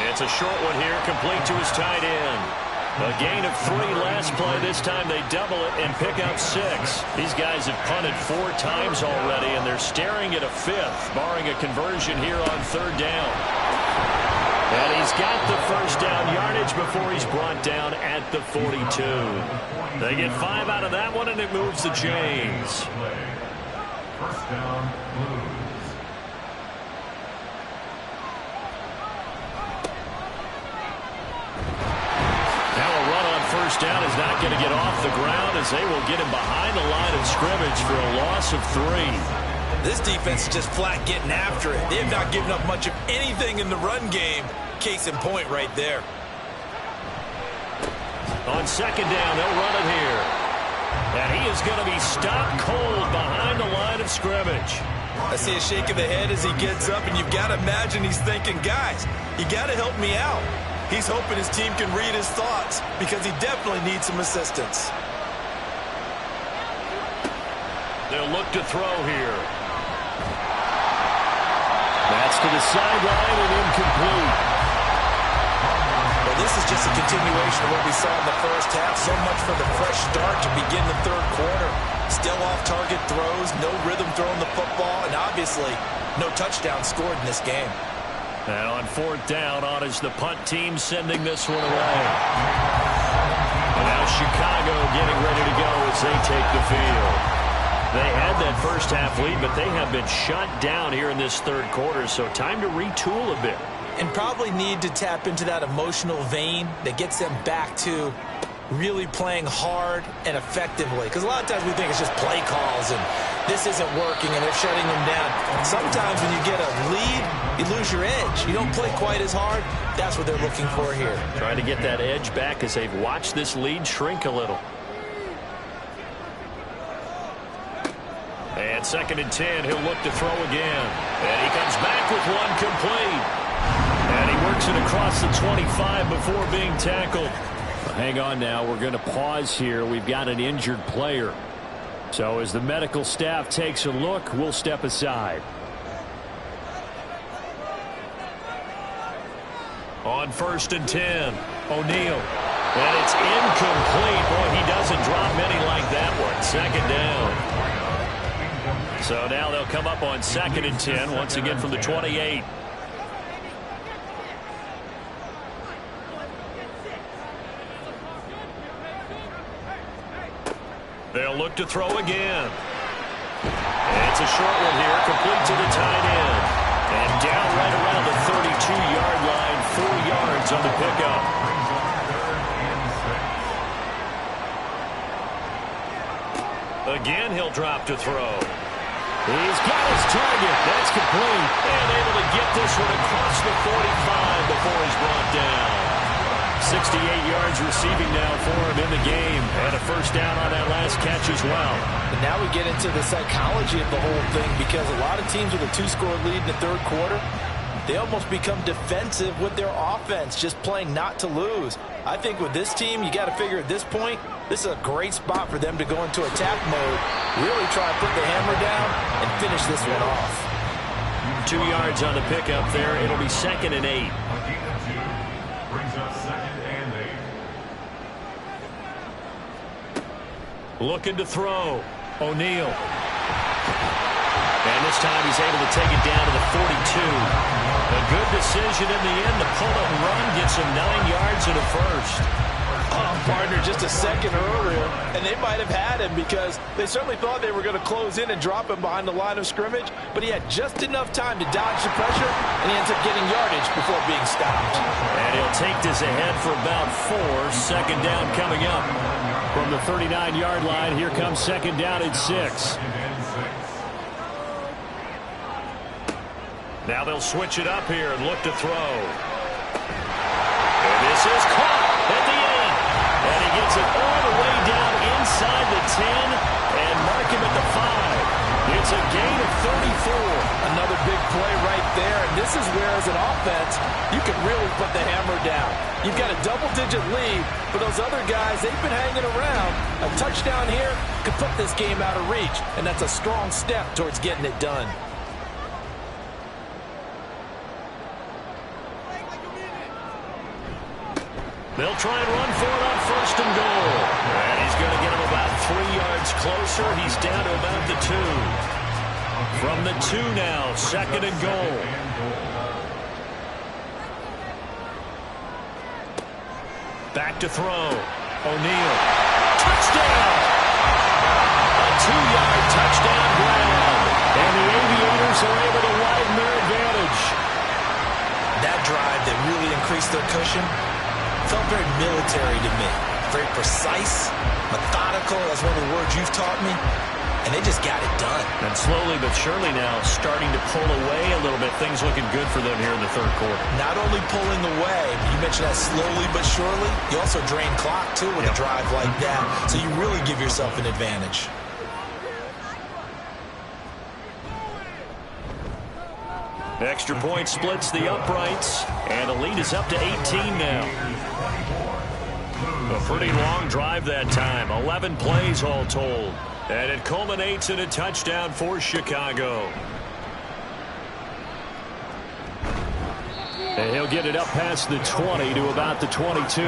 It's a short one here, complete to his tight end. A gain of 3 last play. This time they double it and pick up 6. These guys have punted 4 times already, and they're staring at a 5th, barring a conversion here on 3rd down. And he's got the first down yardage before he's brought down at the 42. They get 5 out of that one, and it moves the chains. First down, Blues. First down is not going to get off the ground as they will get him behind the line of scrimmage for a loss of 3. This defense is just flat getting after it. They have not given up much of anything in the run game. Case in point right there. On 2nd down, they'll run it here. And he is going to be stopped cold behind the line of scrimmage. I see a shake of the head as he gets up, and you've got to imagine he's thinking, guys, you got to help me out. He's hoping his team can read his thoughts because he definitely needs some assistance. They'll look to throw here. That's to the sideline and incomplete. Well, this is just a continuation of what we saw in the first half. So much for the fresh start to begin the 3rd quarter. Still off-target throws, no rhythm throwing the football, and obviously no touchdown scored in this game. And on 4th down, on is the punt team sending this one away. And now Chicago getting ready to go as they take the field. They had that first half lead, but they have been shut down here in this 3rd quarter, so time to retool a bit. And probably need to tap into that emotional vein that gets them back to really playing hard and effectively. Because a lot of times we think it's just play calls and this isn't working and they're shutting them down. Sometimes when you get a lead, you lose your edge. You don't play quite as hard. That's what they're looking for here. Trying to get that edge back as they've watched this lead shrink a little. And 2nd and 10, he'll look to throw again. And he comes back with one complete. And he works it across the 25 before being tackled. Hang on now. We're going to pause here. We've got an injured player. So as the medical staff takes a look, we'll step aside. On 1st and 10, O'Neal. And it's incomplete. Boy, he doesn't drop many like that one. 2nd down. So now they'll come up on 2nd and 10, once again from the 28. They'll look to throw again. And it's a short one here, complete to the tight end. And down right around the 32-yard line, 4 yards on the pickup. Again, he'll drop to throw. He's got his target. That's complete. And able to get this one across the 45 before he's brought down. 68 yards receiving now for him in the game. And a first down on that last catch as well. And now we get into the psychology of the whole thing, because a lot of teams with a 2-score lead in the 3rd quarter, they almost become defensive with their offense, just playing not to lose. I think with this team, you got to figure at this point, this is a great spot for them to go into attack mode, really try to put the hammer down and finish this one off. 2 yards on the pickup there. It'll be 2nd and 8. Brings up 2nd and 8. Looking to throw. O'Neal. And this time he's able to take it down to the 42. A good decision in the end to pull it and run, get some 9 yards and a first. Partner, just a second earlier, and they might have had him because they certainly thought they were going to close in and drop him behind the line of scrimmage, but he had just enough time to dodge the pressure, and he ends up getting yardage before being stopped. And he'll take this ahead for about 4. Second down coming up. From the 39-yard line, here comes second down and 6. Now they'll switch it up here and look to throw. And this is caught at the end. And he gets it all the way down inside the 10 and mark him at the 5. It's a gain of 34. Another big play right there, and this is where, as an offense, you can really put the hammer down. You've got a double-digit lead, but those other guys, they've been hanging around. A touchdown here could put this game out of reach, and that's a strong step towards getting it done. They'll try and run for it on first and goal. And he's going to get him about 3 yards closer. He's down to about the 2. From the 2 now, second and goal. Back to throw. O'Neal. Touchdown! A 2-yard touchdown grab. And the Aviators are able to widen their advantage. That drive that really increased their cushion felt very military to me. Very precise, methodical. That's one of the words you've taught me. And they just got it done. And slowly but surely now starting to pull away a little bit. Things looking good for them here in the third quarter. Not only pulling away, you mentioned that slowly but surely, you also drain clock too with a drive like that. So you really give yourself an advantage. Extra point splits the uprights, and the lead is up to 18 now. A pretty long drive that time, 11 plays all told. And it culminates in a touchdown for Chicago. And he'll get it up past the 20 to about the 22.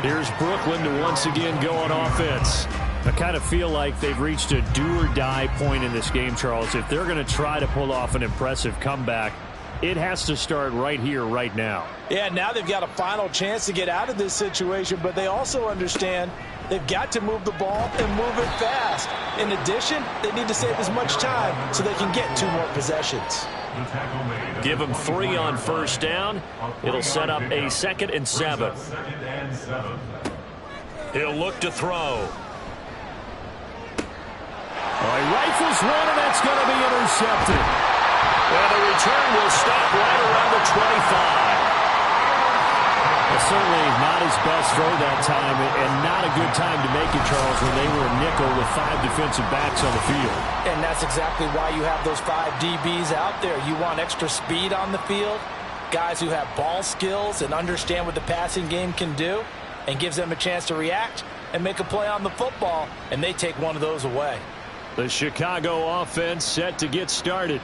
Here's Brooklyn to once again go on offense. I kind of feel like they've reached a do-or-die point in this game, Charles. If they're going to try to pull off an impressive comeback, it has to start right here, right now. Yeah, now they've got a final chance to get out of this situation, but they also understand they've got to move the ball and move it fast. In addition, they need to save as much time so they can get 2 more possessions. Give them 3 on first down. It'll set up a 2nd and 7. He'll look to throw. He rifles one, and that's going to be intercepted. And the return will stop right around the 25. Well, certainly not his best throw that time, and not a good time to make it, Charles, when they were a nickel with 5 defensive backs on the field. And that's exactly why you have those 5 DBs out there. You want extra speed on the field, guys who have ball skills and understand what the passing game can do, and gives them a chance to react and make a play on the football, and they take one of those away. The Chicago offense set to get started.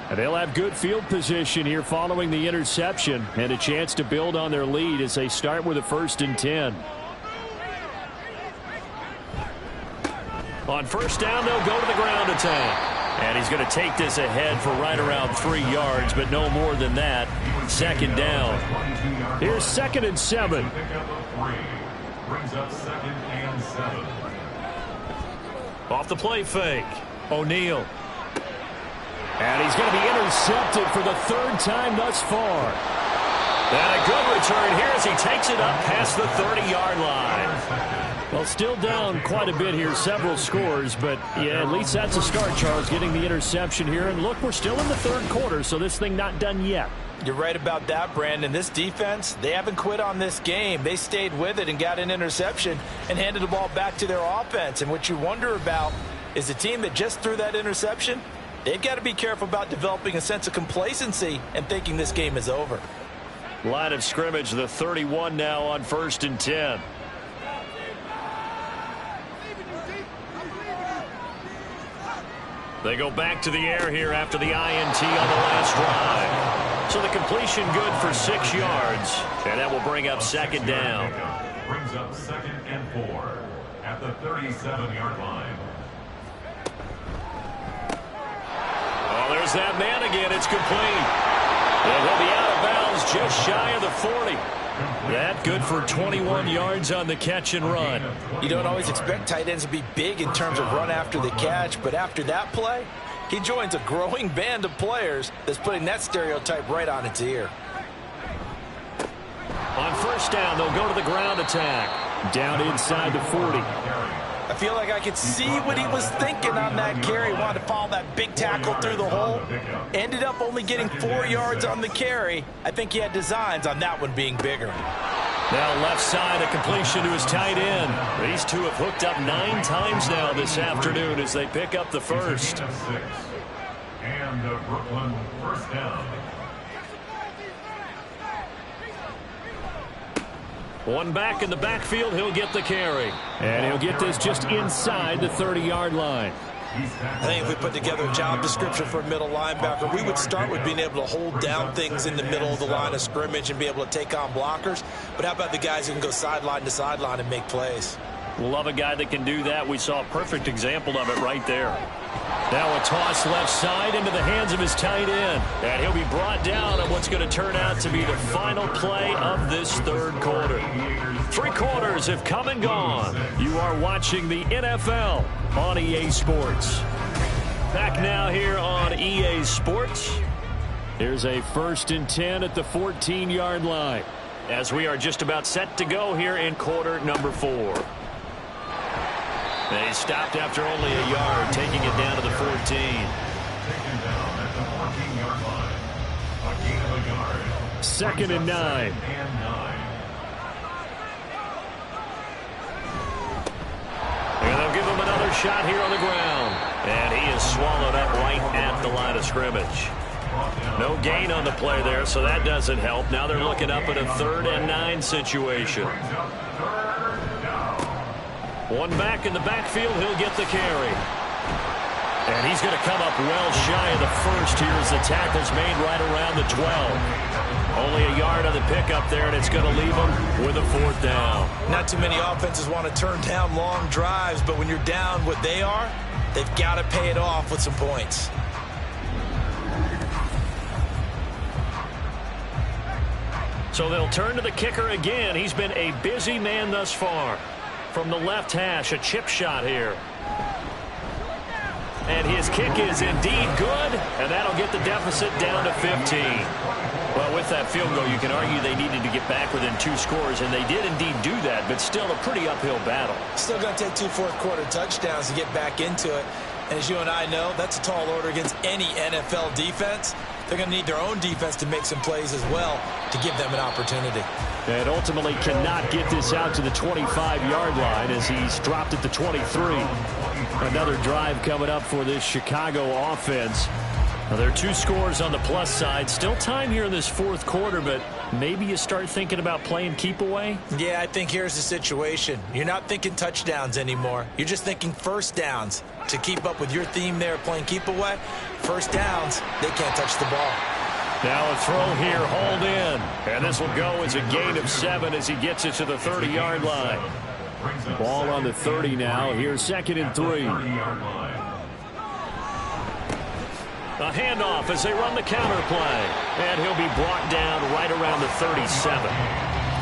And they'll have good field position here following the interception and a chance to build on their lead as they start with a 1st and 10. On first down, they'll go to the ground attack. And he's going to take this ahead for right around 3 yards, but no more than that. Second down. Here's 2nd and 7. Brings up 2nd and 7. Off the play fake. O'Neal. And he's going to be intercepted for the 3rd time thus far. And a good return here as he takes it up past the 30-yard line. Well, still down quite a bit here, several scores, but yeah, at least that's a start, Charles, getting the interception here. And look, we're still in the 3rd quarter, so this thing not done yet. You're right about that, Brandon. This defense, they haven't quit on this game. They stayed with it and got an interception and handed the ball back to their offense. And what you wonder about is the team that just threw that interception, they've got to be careful about developing a sense of complacency and thinking this game is over. Line of scrimmage, the 31 now on 1st and 10. They go back to the air here after the INT on the last drive. So the completion good for 6 yards, and that will bring up 2nd down. Brings up 2nd and 4 at the 37-yard line. Oh, there's that man again. It's complete. And he'll be just shy of the 40. That good for 21 yards on the catch and run. You don't always expect tight ends to be big in terms of run after the catch, but after that play, he joins a growing band of players that's putting that stereotype right on its ear. On first down, they'll go to the ground attack. Down inside the 40. I feel like I could see what he was thinking on that carry. Wanted to follow that big tackle through the hole. Ended up only getting 4 yards on the carry. I think he had designs on that one being bigger. Now left side, a completion to his tight end. These two have hooked up 9 times now this afternoon as they pick up the first. And Brooklyn first down. One back in the backfield, he'll get the carry. And he'll get this just inside the 30-yard line. I think if we put together a job description for a middle linebacker, we would start with being able to hold down things in the middle of the line of scrimmage and be able to take on blockers. But how about the guys who can go sideline to sideline and make plays? Love a guy that can do that. We saw a perfect example of it right there. Now a toss left side into the hands of his tight end. And he'll be brought down on what's going to turn out to be the final play of this third quarter. 3 quarters have come and gone. You are watching the NFL on EA Sports. Back now here on EA Sports. Here's a 1st and 10 at the 14-yard line, as we are just about set to go here in quarter number 4. They stopped after only a yard, taking it down to the 14. Taken down at the 14-yard line. A gain of a yard. 2nd and 9. And they'll give him another shot here on the ground. And he is swallowed up right at the line of scrimmage. No gain on the play there, so that doesn't help. Now they're looking up at a 3rd and 9 situation. One back in the backfield, he'll get the carry. And he's going to come up well shy of the first here as the tackle's made right around the 12. Only a yard on the pickup there, and it's going to leave him with a 4th down. Not too many offenses want to turn down long drives, but when you're down what they are, they've got to pay it off with some points. So they'll turn to the kicker again. He's been a busy man thus far. From the left hash, a chip shot here. And his kick is indeed good, and that'll get the deficit down to 15. Well, with that field goal, you can argue they needed to get back within 2 scores, and they did indeed do that, but still a pretty uphill battle. Still going to take 2 fourth-quarter touchdowns to get back into it. And as you and I know, that's a tall order against any NFL defense. They're going to need their own defense to make some plays as well to give them an opportunity. And ultimately cannot get this out to the 25-yard line as he's dropped at the 23. Another drive coming up for this Chicago offense. Now, there are 2 scores on the plus side. Still time here in this 4th quarter, but maybe you start thinking about playing keep away? Yeah, I think here's the situation. You're not thinking touchdowns anymore. You're just thinking first downs. To keep up with your theme there, playing keep away, first downs, they can't touch the ball. Now a throw here, hauled in. And this will go as a gain of 7 as he gets it to the 30-yard line. Ball on the 30 now. Here's 2nd and 3. A handoff as they run the counter play. And he'll be brought down right around the 37.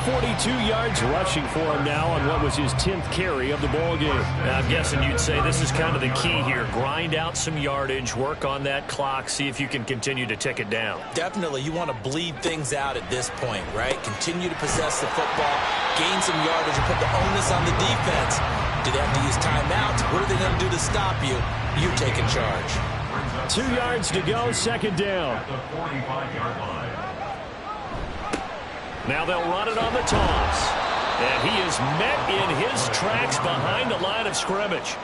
42 yards rushing for him now on what was his 10th carry of the ballgame. I'm guessing you'd say this is kind of the key here. Grind out some yardage, work on that clock, see if you can continue to tick it down. Definitely, you want to bleed things out at this point, right? Continue to possess the football, gain some yardage, and put the onus on the defense. Do they have to use timeouts? What are they going to do to stop you? You're taking charge. 2 yards to go, 2nd down. At the 45-yard line. Now they'll run it on the toss. And he is met in his tracks behind the line of scrimmage.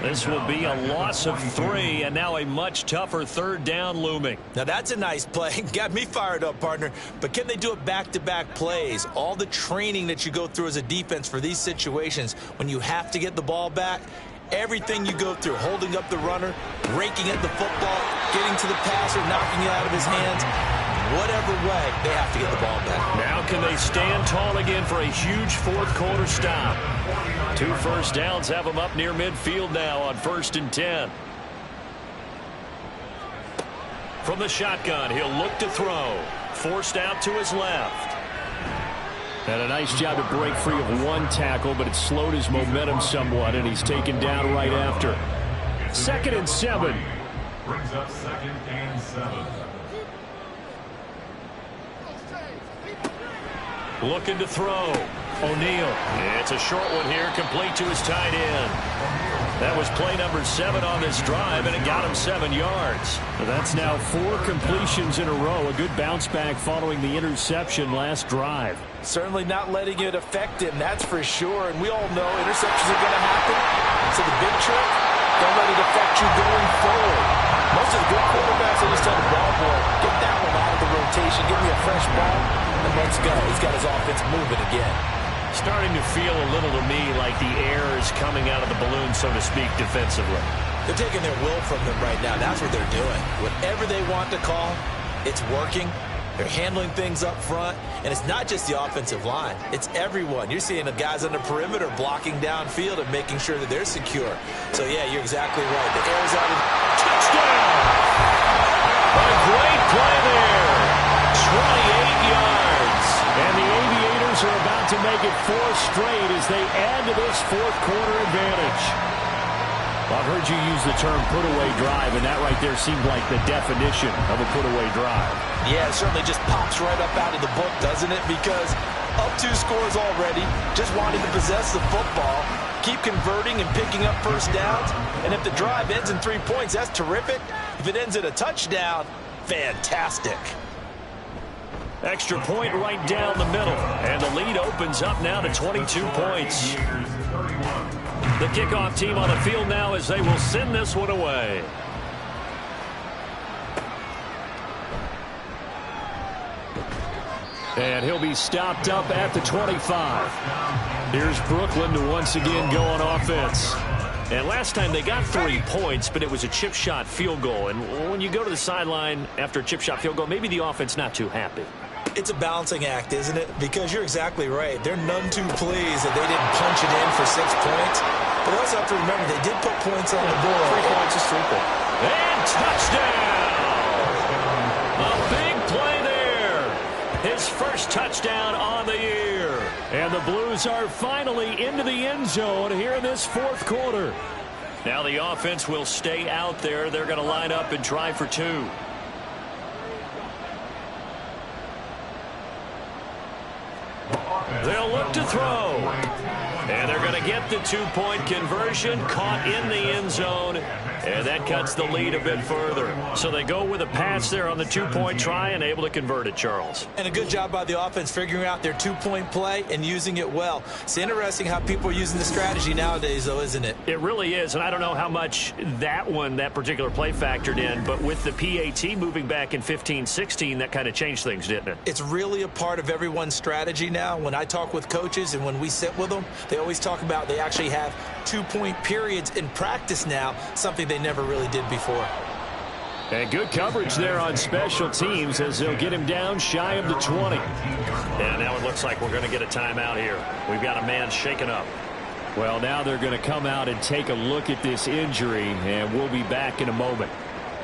This will be a loss of 3, and now a much tougher 3rd down looming. Now that's a nice play. Got me fired up, partner. But can they do it back-to-back plays? All the training that you go through as a defense for these situations, when you have to get the ball back, everything you go through, holding up the runner, raking at the football, getting to the passer, knocking it out of his hands, whatever way, they have to get the ball back. Now can they stand tall again for a huge 4th quarter stop? 2 first downs have them up near midfield now on 1st and 10. From the shotgun, he'll look to throw. forced out to his left. And a nice job to break free of one tackle, but it slowed his momentum somewhat, and he's taken down right after. 2nd and 7. Brings up 2nd and 7. Looking to throw. O'Neal. It's a short one here, complete to his tight end. That was play number 7 on this drive, and it got him 7 yards. That's now 4 completions in a row. A good bounce back following the interception last drive. Certainly not letting it affect him, that's for sure. And we all know interceptions are going to happen. So the big trick, don't let it affect you going forward. Most of the good quarterbacks, they just tell the ball boy, get that one out of the rotation, give me a fresh ball, and let's go. He's got his offense moving again. Starting to feel a little to me like the air is coming out of the balloon, so to speak, defensively. They're taking their will from them right now. That's what they're doing. Whatever they want to call, it's working. They're handling things up front. And it's not just the offensive line. It's everyone. You're seeing the guys on the perimeter blocking downfield and making sure that they're secure. So, yeah, you're exactly right. The air is out of... Touchdown! A great play there. 28 yards. And the Aviators are about to make it 4 straight as they add to this 4th quarter advantage. I've heard you use the term put-away drive, and that right there seemed like the definition of a put-away drive. Yeah, it certainly just pops right up out of the book, doesn't it? Because up 2 scores already, just wanting to possess the football, keep converting and picking up first downs. And if the drive ends in 3 points, that's terrific. If it ends in a touchdown, fantastic. Extra point right down the middle. And the lead opens up now to 22 points. The kickoff team on the field now as they will send this one away. And he'll be stopped up at the 25. Here's Brooklyn to once again go on offense. And last time they got 3 points, but it was a chip shot field goal. And when you go to the sideline after a chip shot field goal, maybe the offense not too happy. It's a balancing act, isn't it? Because you're exactly right. They're none too pleased that they didn't punch it in for 6 points. But they also have to remember they did put points on the board. 3 points is simple. And touchdown! A big play there. His first touchdown on the year. And the Blues are finally into the end zone here in this 4th quarter. Now the offense will stay out there. They're going to line up and try for 2. They'll look to throw. And they're going to get the 2-point conversion, caught in the end zone, and that cuts the lead a bit further. So they go with a pass there on the 2-point try and able to convert it, Charles. And a good job by the offense figuring out their 2-point play and using it well. It's interesting how people are using the strategy nowadays, though, isn't it? It really is, and I don't know how much that particular play factored in, but with the PAT moving back in 15-16, that kind of changed things, didn't it? It's really a part of everyone's strategy now. When I talk with coaches and when we sit with them, they always talk about they actually have 2-point periods in practice now, something they never really did before. And good coverage there on special teams as they'll get him down shy of the 20. And now it looks like we're going to get a timeout here. We've got a man shaken up. Well, now they're going to come out and take a look at this injury, and we'll be back in a moment.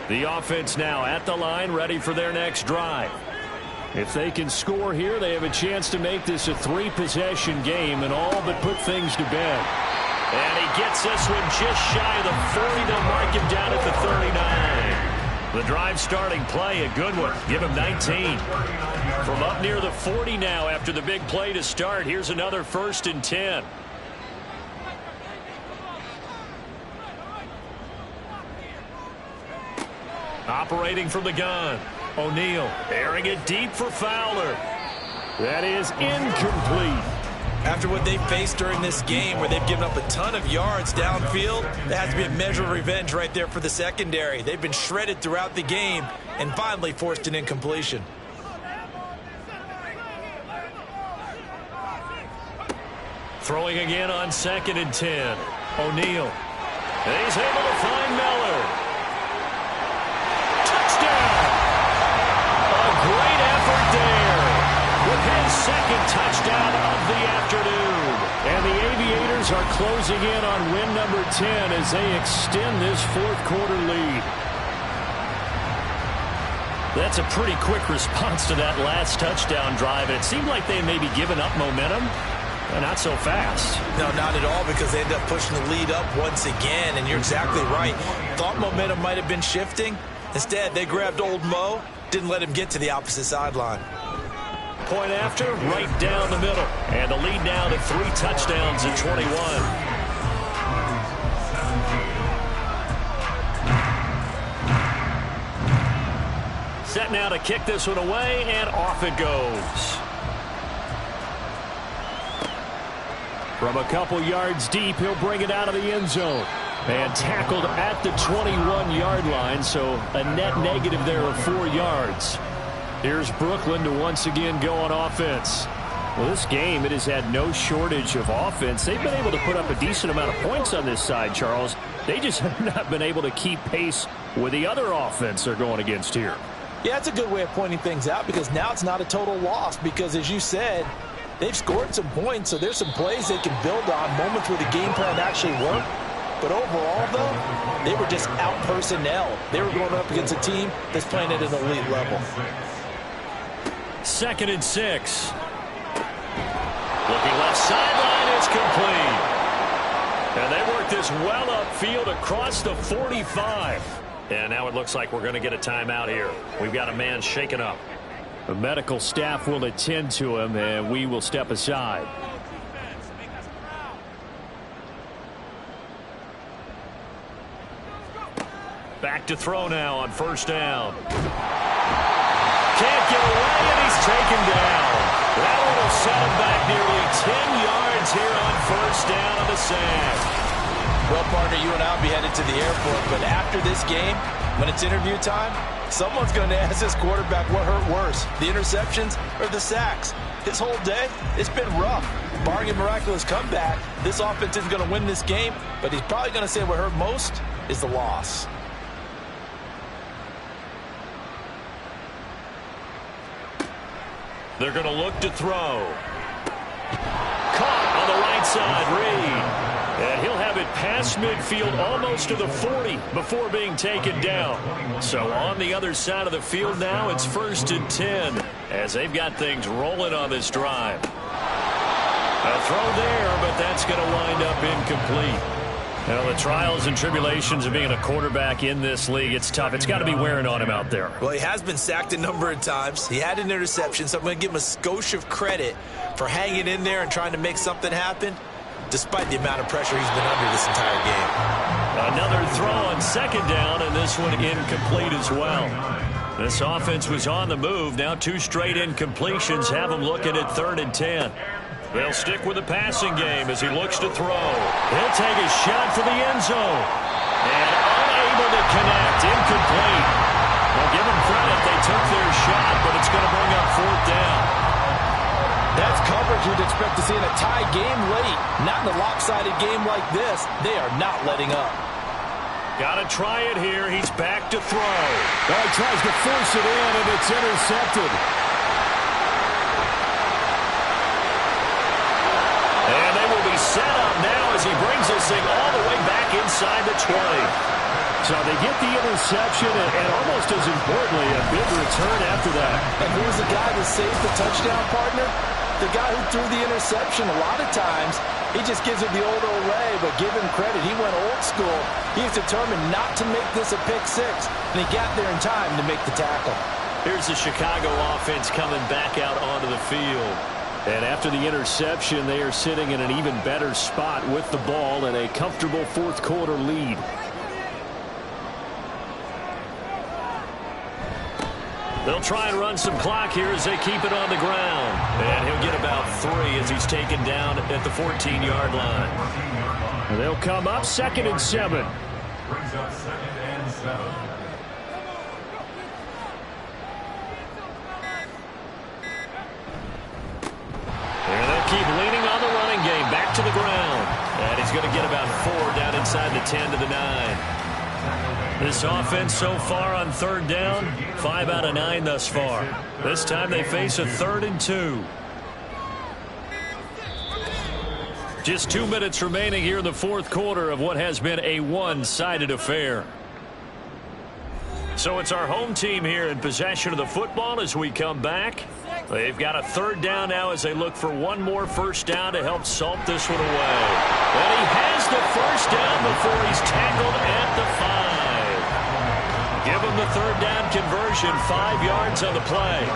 The offense now at the line, ready for their next drive. If they can score here, they have a chance to make this a 3-possession game and all but put things to bed. And he gets this one just shy of the 40. They'll mark him down at the 39. The drive starting play, a good one. Give him 19. From up near the 40 now after the big play to start. Here's another 1st and 10. Operating from the gun. O'Neal airing it deep for Fowler. That is incomplete. After what they faced during this game where they've given up a ton of yards downfield, that has to be a measure of revenge right there for the secondary. They've been shredded throughout the game and finally forced an incompletion. Throwing again on 2nd and 10. O'Neal. And he's able to find Miller. Touchdown! A great effort there with his 2nd touchdown of the afternoon. And the Aviators are closing in on win number 10 as they extend this 4th quarter lead. That's a pretty quick response to that last touchdown drive. It seemed like they may be giving up momentum. Not so fast. No, not at all, because they end up pushing the lead up once again, and you're exactly right. Thought momentum might have been shifting. Instead, they grabbed old Mo, didn't let him get to the opposite sideline. Point after, right down the middle. And the lead now to 3 touchdowns at 21. Set now to kick this one away, and off it goes. From a couple yards deep, he'll bring it out of the end zone. And tackled at the 21-yard line, so a net negative there of 4 yards. Here's Brooklyn to once again go on offense. Well, this game, it has had no shortage of offense. They've been able to put up a decent amount of points on this side, Charles. They just have not been able to keep pace with the other offense they're going against here. Yeah, that's a good way of pointing things out, because now it's not a total loss, because as you said, they've scored some points, so there's some plays they can build on, moments where the game plan actually worked. But overall, though, they were just out-personnel. They were going up against a team that's playing at an elite level. 2nd and 6. Looking left sideline, it's complete. And they work this well upfield across the 45. And now it looks like we're going to get a timeout here. We've got a man shaken up. The medical staff will attend to him, and we will step aside. Back to throw now on 1st down. Can't get away, and he's taken down. That one will set him back nearly 10 yards here on 1st down on the sack. Well, partner, you and I will be headed to the airport, but after this game, when it's interview time, someone's going to ask this quarterback what hurt worse, the interceptions or the sacks. His whole day, it's been rough. Barring a miraculous comeback, this offense isn't going to win this game, but he's probably going to say what hurt most is the loss. They're going to look to throw. Caught on the right side, Reed. And he'll have it past midfield almost to the 40 before being taken down. So on the other side of the field now, it's 1st and 10 as they've got things rolling on this drive. A throw there, but that's going to wind up incomplete. Well, the trials and tribulations of being a quarterback in this league, it's tough. It's got to be wearing on him out there. Well, he has been sacked a number of times. He had an interception, so I'm going to give him a skosh of credit for hanging in there and trying to make something happen, despite the amount of pressure he's been under this entire game. Another throw on 2nd down, and this one incomplete as well. This offense was on the move. Now 2 straight incompletions have them looking at 3rd and 10. They'll stick with the passing game as he looks to throw. He'll take a shot for the end zone. And unable to connect. Incomplete. Well, give them credit. They took their shot, but it's going to bring up 4th down. That's coverage you'd expect to see in a tie game late. Not in a lopsided game like this. They are not letting up. Got to try it here. He's back to throw. Well, he tries to force it in, and it's intercepted. And they will be set up now as he brings this thing all the way back inside the 20. So they get the interception and almost as importantly, a big return after that. And who's the guy that saved the touchdown, partner? The guy who threw the interception. A lot of times, he just gives it the old Olay, but give him credit. He went old school. He was determined not to make this a pick 6, and he got there in time to make the tackle. Here's the Chicago offense coming back out onto the field. And after the interception, they are sitting in an even better spot with the ball and a comfortable 4th quarter lead. They'll try and run some clock here as they keep it on the ground. And he'll get about 3 as he's taken down at the 14-yard line. And they'll come up 2nd and 7. Brings up 2nd and 7. And they'll keep leaning on the running game. Back to the ground. And he's going to get about 4 down inside the 10 to the 9. This offense so far on 3rd down, 5 out of 9 thus far. This time they face a 3rd and 2. Just 2 minutes remaining here in the 4th quarter of what has been a one-sided affair. So it's our home team here in possession of the football as we come back. They've got a third down now as they look for one more first down to help salt this one away. And he has the first down before he's tackled at the 5. Give him the third down conversion, 5 yards on the play.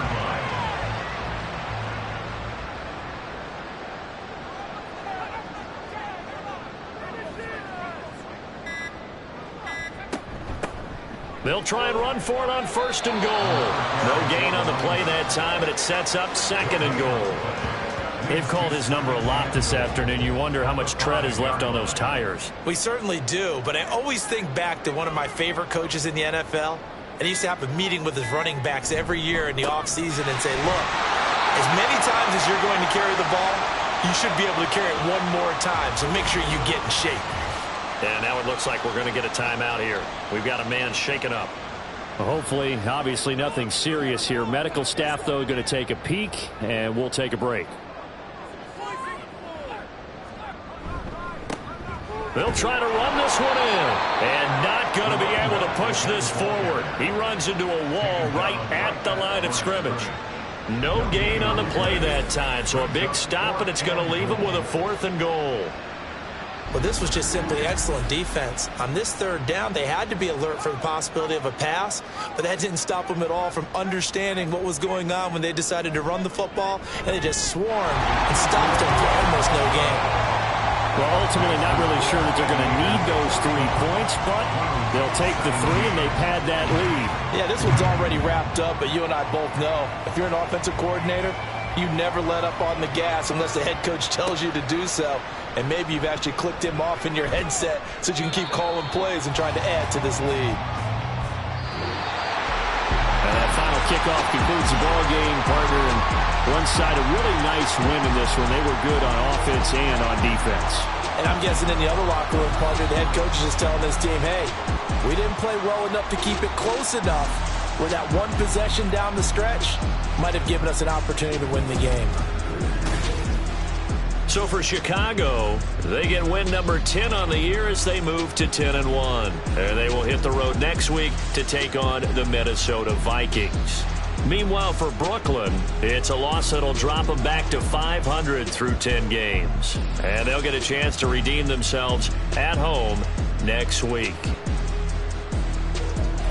They'll try and run for it on 1st and goal. No gain on the play that time, and it sets up 2nd and goal. They've called his number a lot this afternoon. You wonder how much tread is left on those tires. We certainly do, but I always think back to one of my favorite coaches in the NFL. And he used to have a meeting with his running backs every year in the offseason and say, look, as many times as you're going to carry the ball, you should be able to carry it one more time, so make sure you get in shape. And now it looks like we're going to get a timeout here. We've got a man shaken up. Well, hopefully, obviously nothing serious here. Medical staff, though, going to take a peek, and we'll take a break. They'll try to run this one in, and not going to be able to push this forward. He runs into a wall right at the line of scrimmage. No gain on the play that time, so a big stop, and it's going to leave him with a 4th and goal. Well, this was just simply excellent defense. On this third down, they had to be alert for the possibility of a pass, but that didn't stop them at all from understanding what was going on when they decided to run the football, and they just swarmed and stopped them for almost no gain. Well, ultimately not really sure that they're going to need those 3 points, but they'll take the 3 and they pad that lead. Yeah, this one's already wrapped up, but you and I both know if you're an offensive coordinator, you never let up on the gas unless the head coach tells you to do so. And maybe you've actually clicked him off in your headset so you can keep calling plays and trying to add to this lead. And that final kickoff concludes the ball game, partner. And one side, a really nice win in this one. They were good on offense and on defense. And I'm guessing in the other locker room, partner, the head coach is just telling this team, hey, we didn't play well enough to keep it close enough where that one possession down the stretch might have given us an opportunity to win the game. So for Chicago, they get win number 10 on the year as they move to 10-1. And they will hit the road next week to take on the Minnesota Vikings. Meanwhile, for Brooklyn, it's a loss that'll drop them back to 500 through 10 games. And they'll get a chance to redeem themselves at home next week.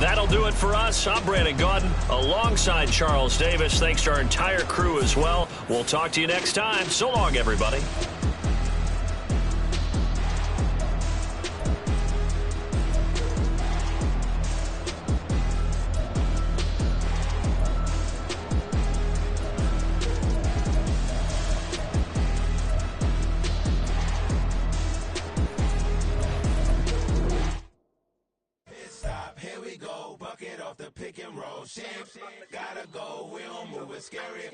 That'll do it for us. I'm Brandon Gaudin alongside Charles Davis. Thanks to our entire crew as well. We'll talk to you next time. So long, everybody. Bucket off the pick and roll. Champs, gotta go. We don't move it scary.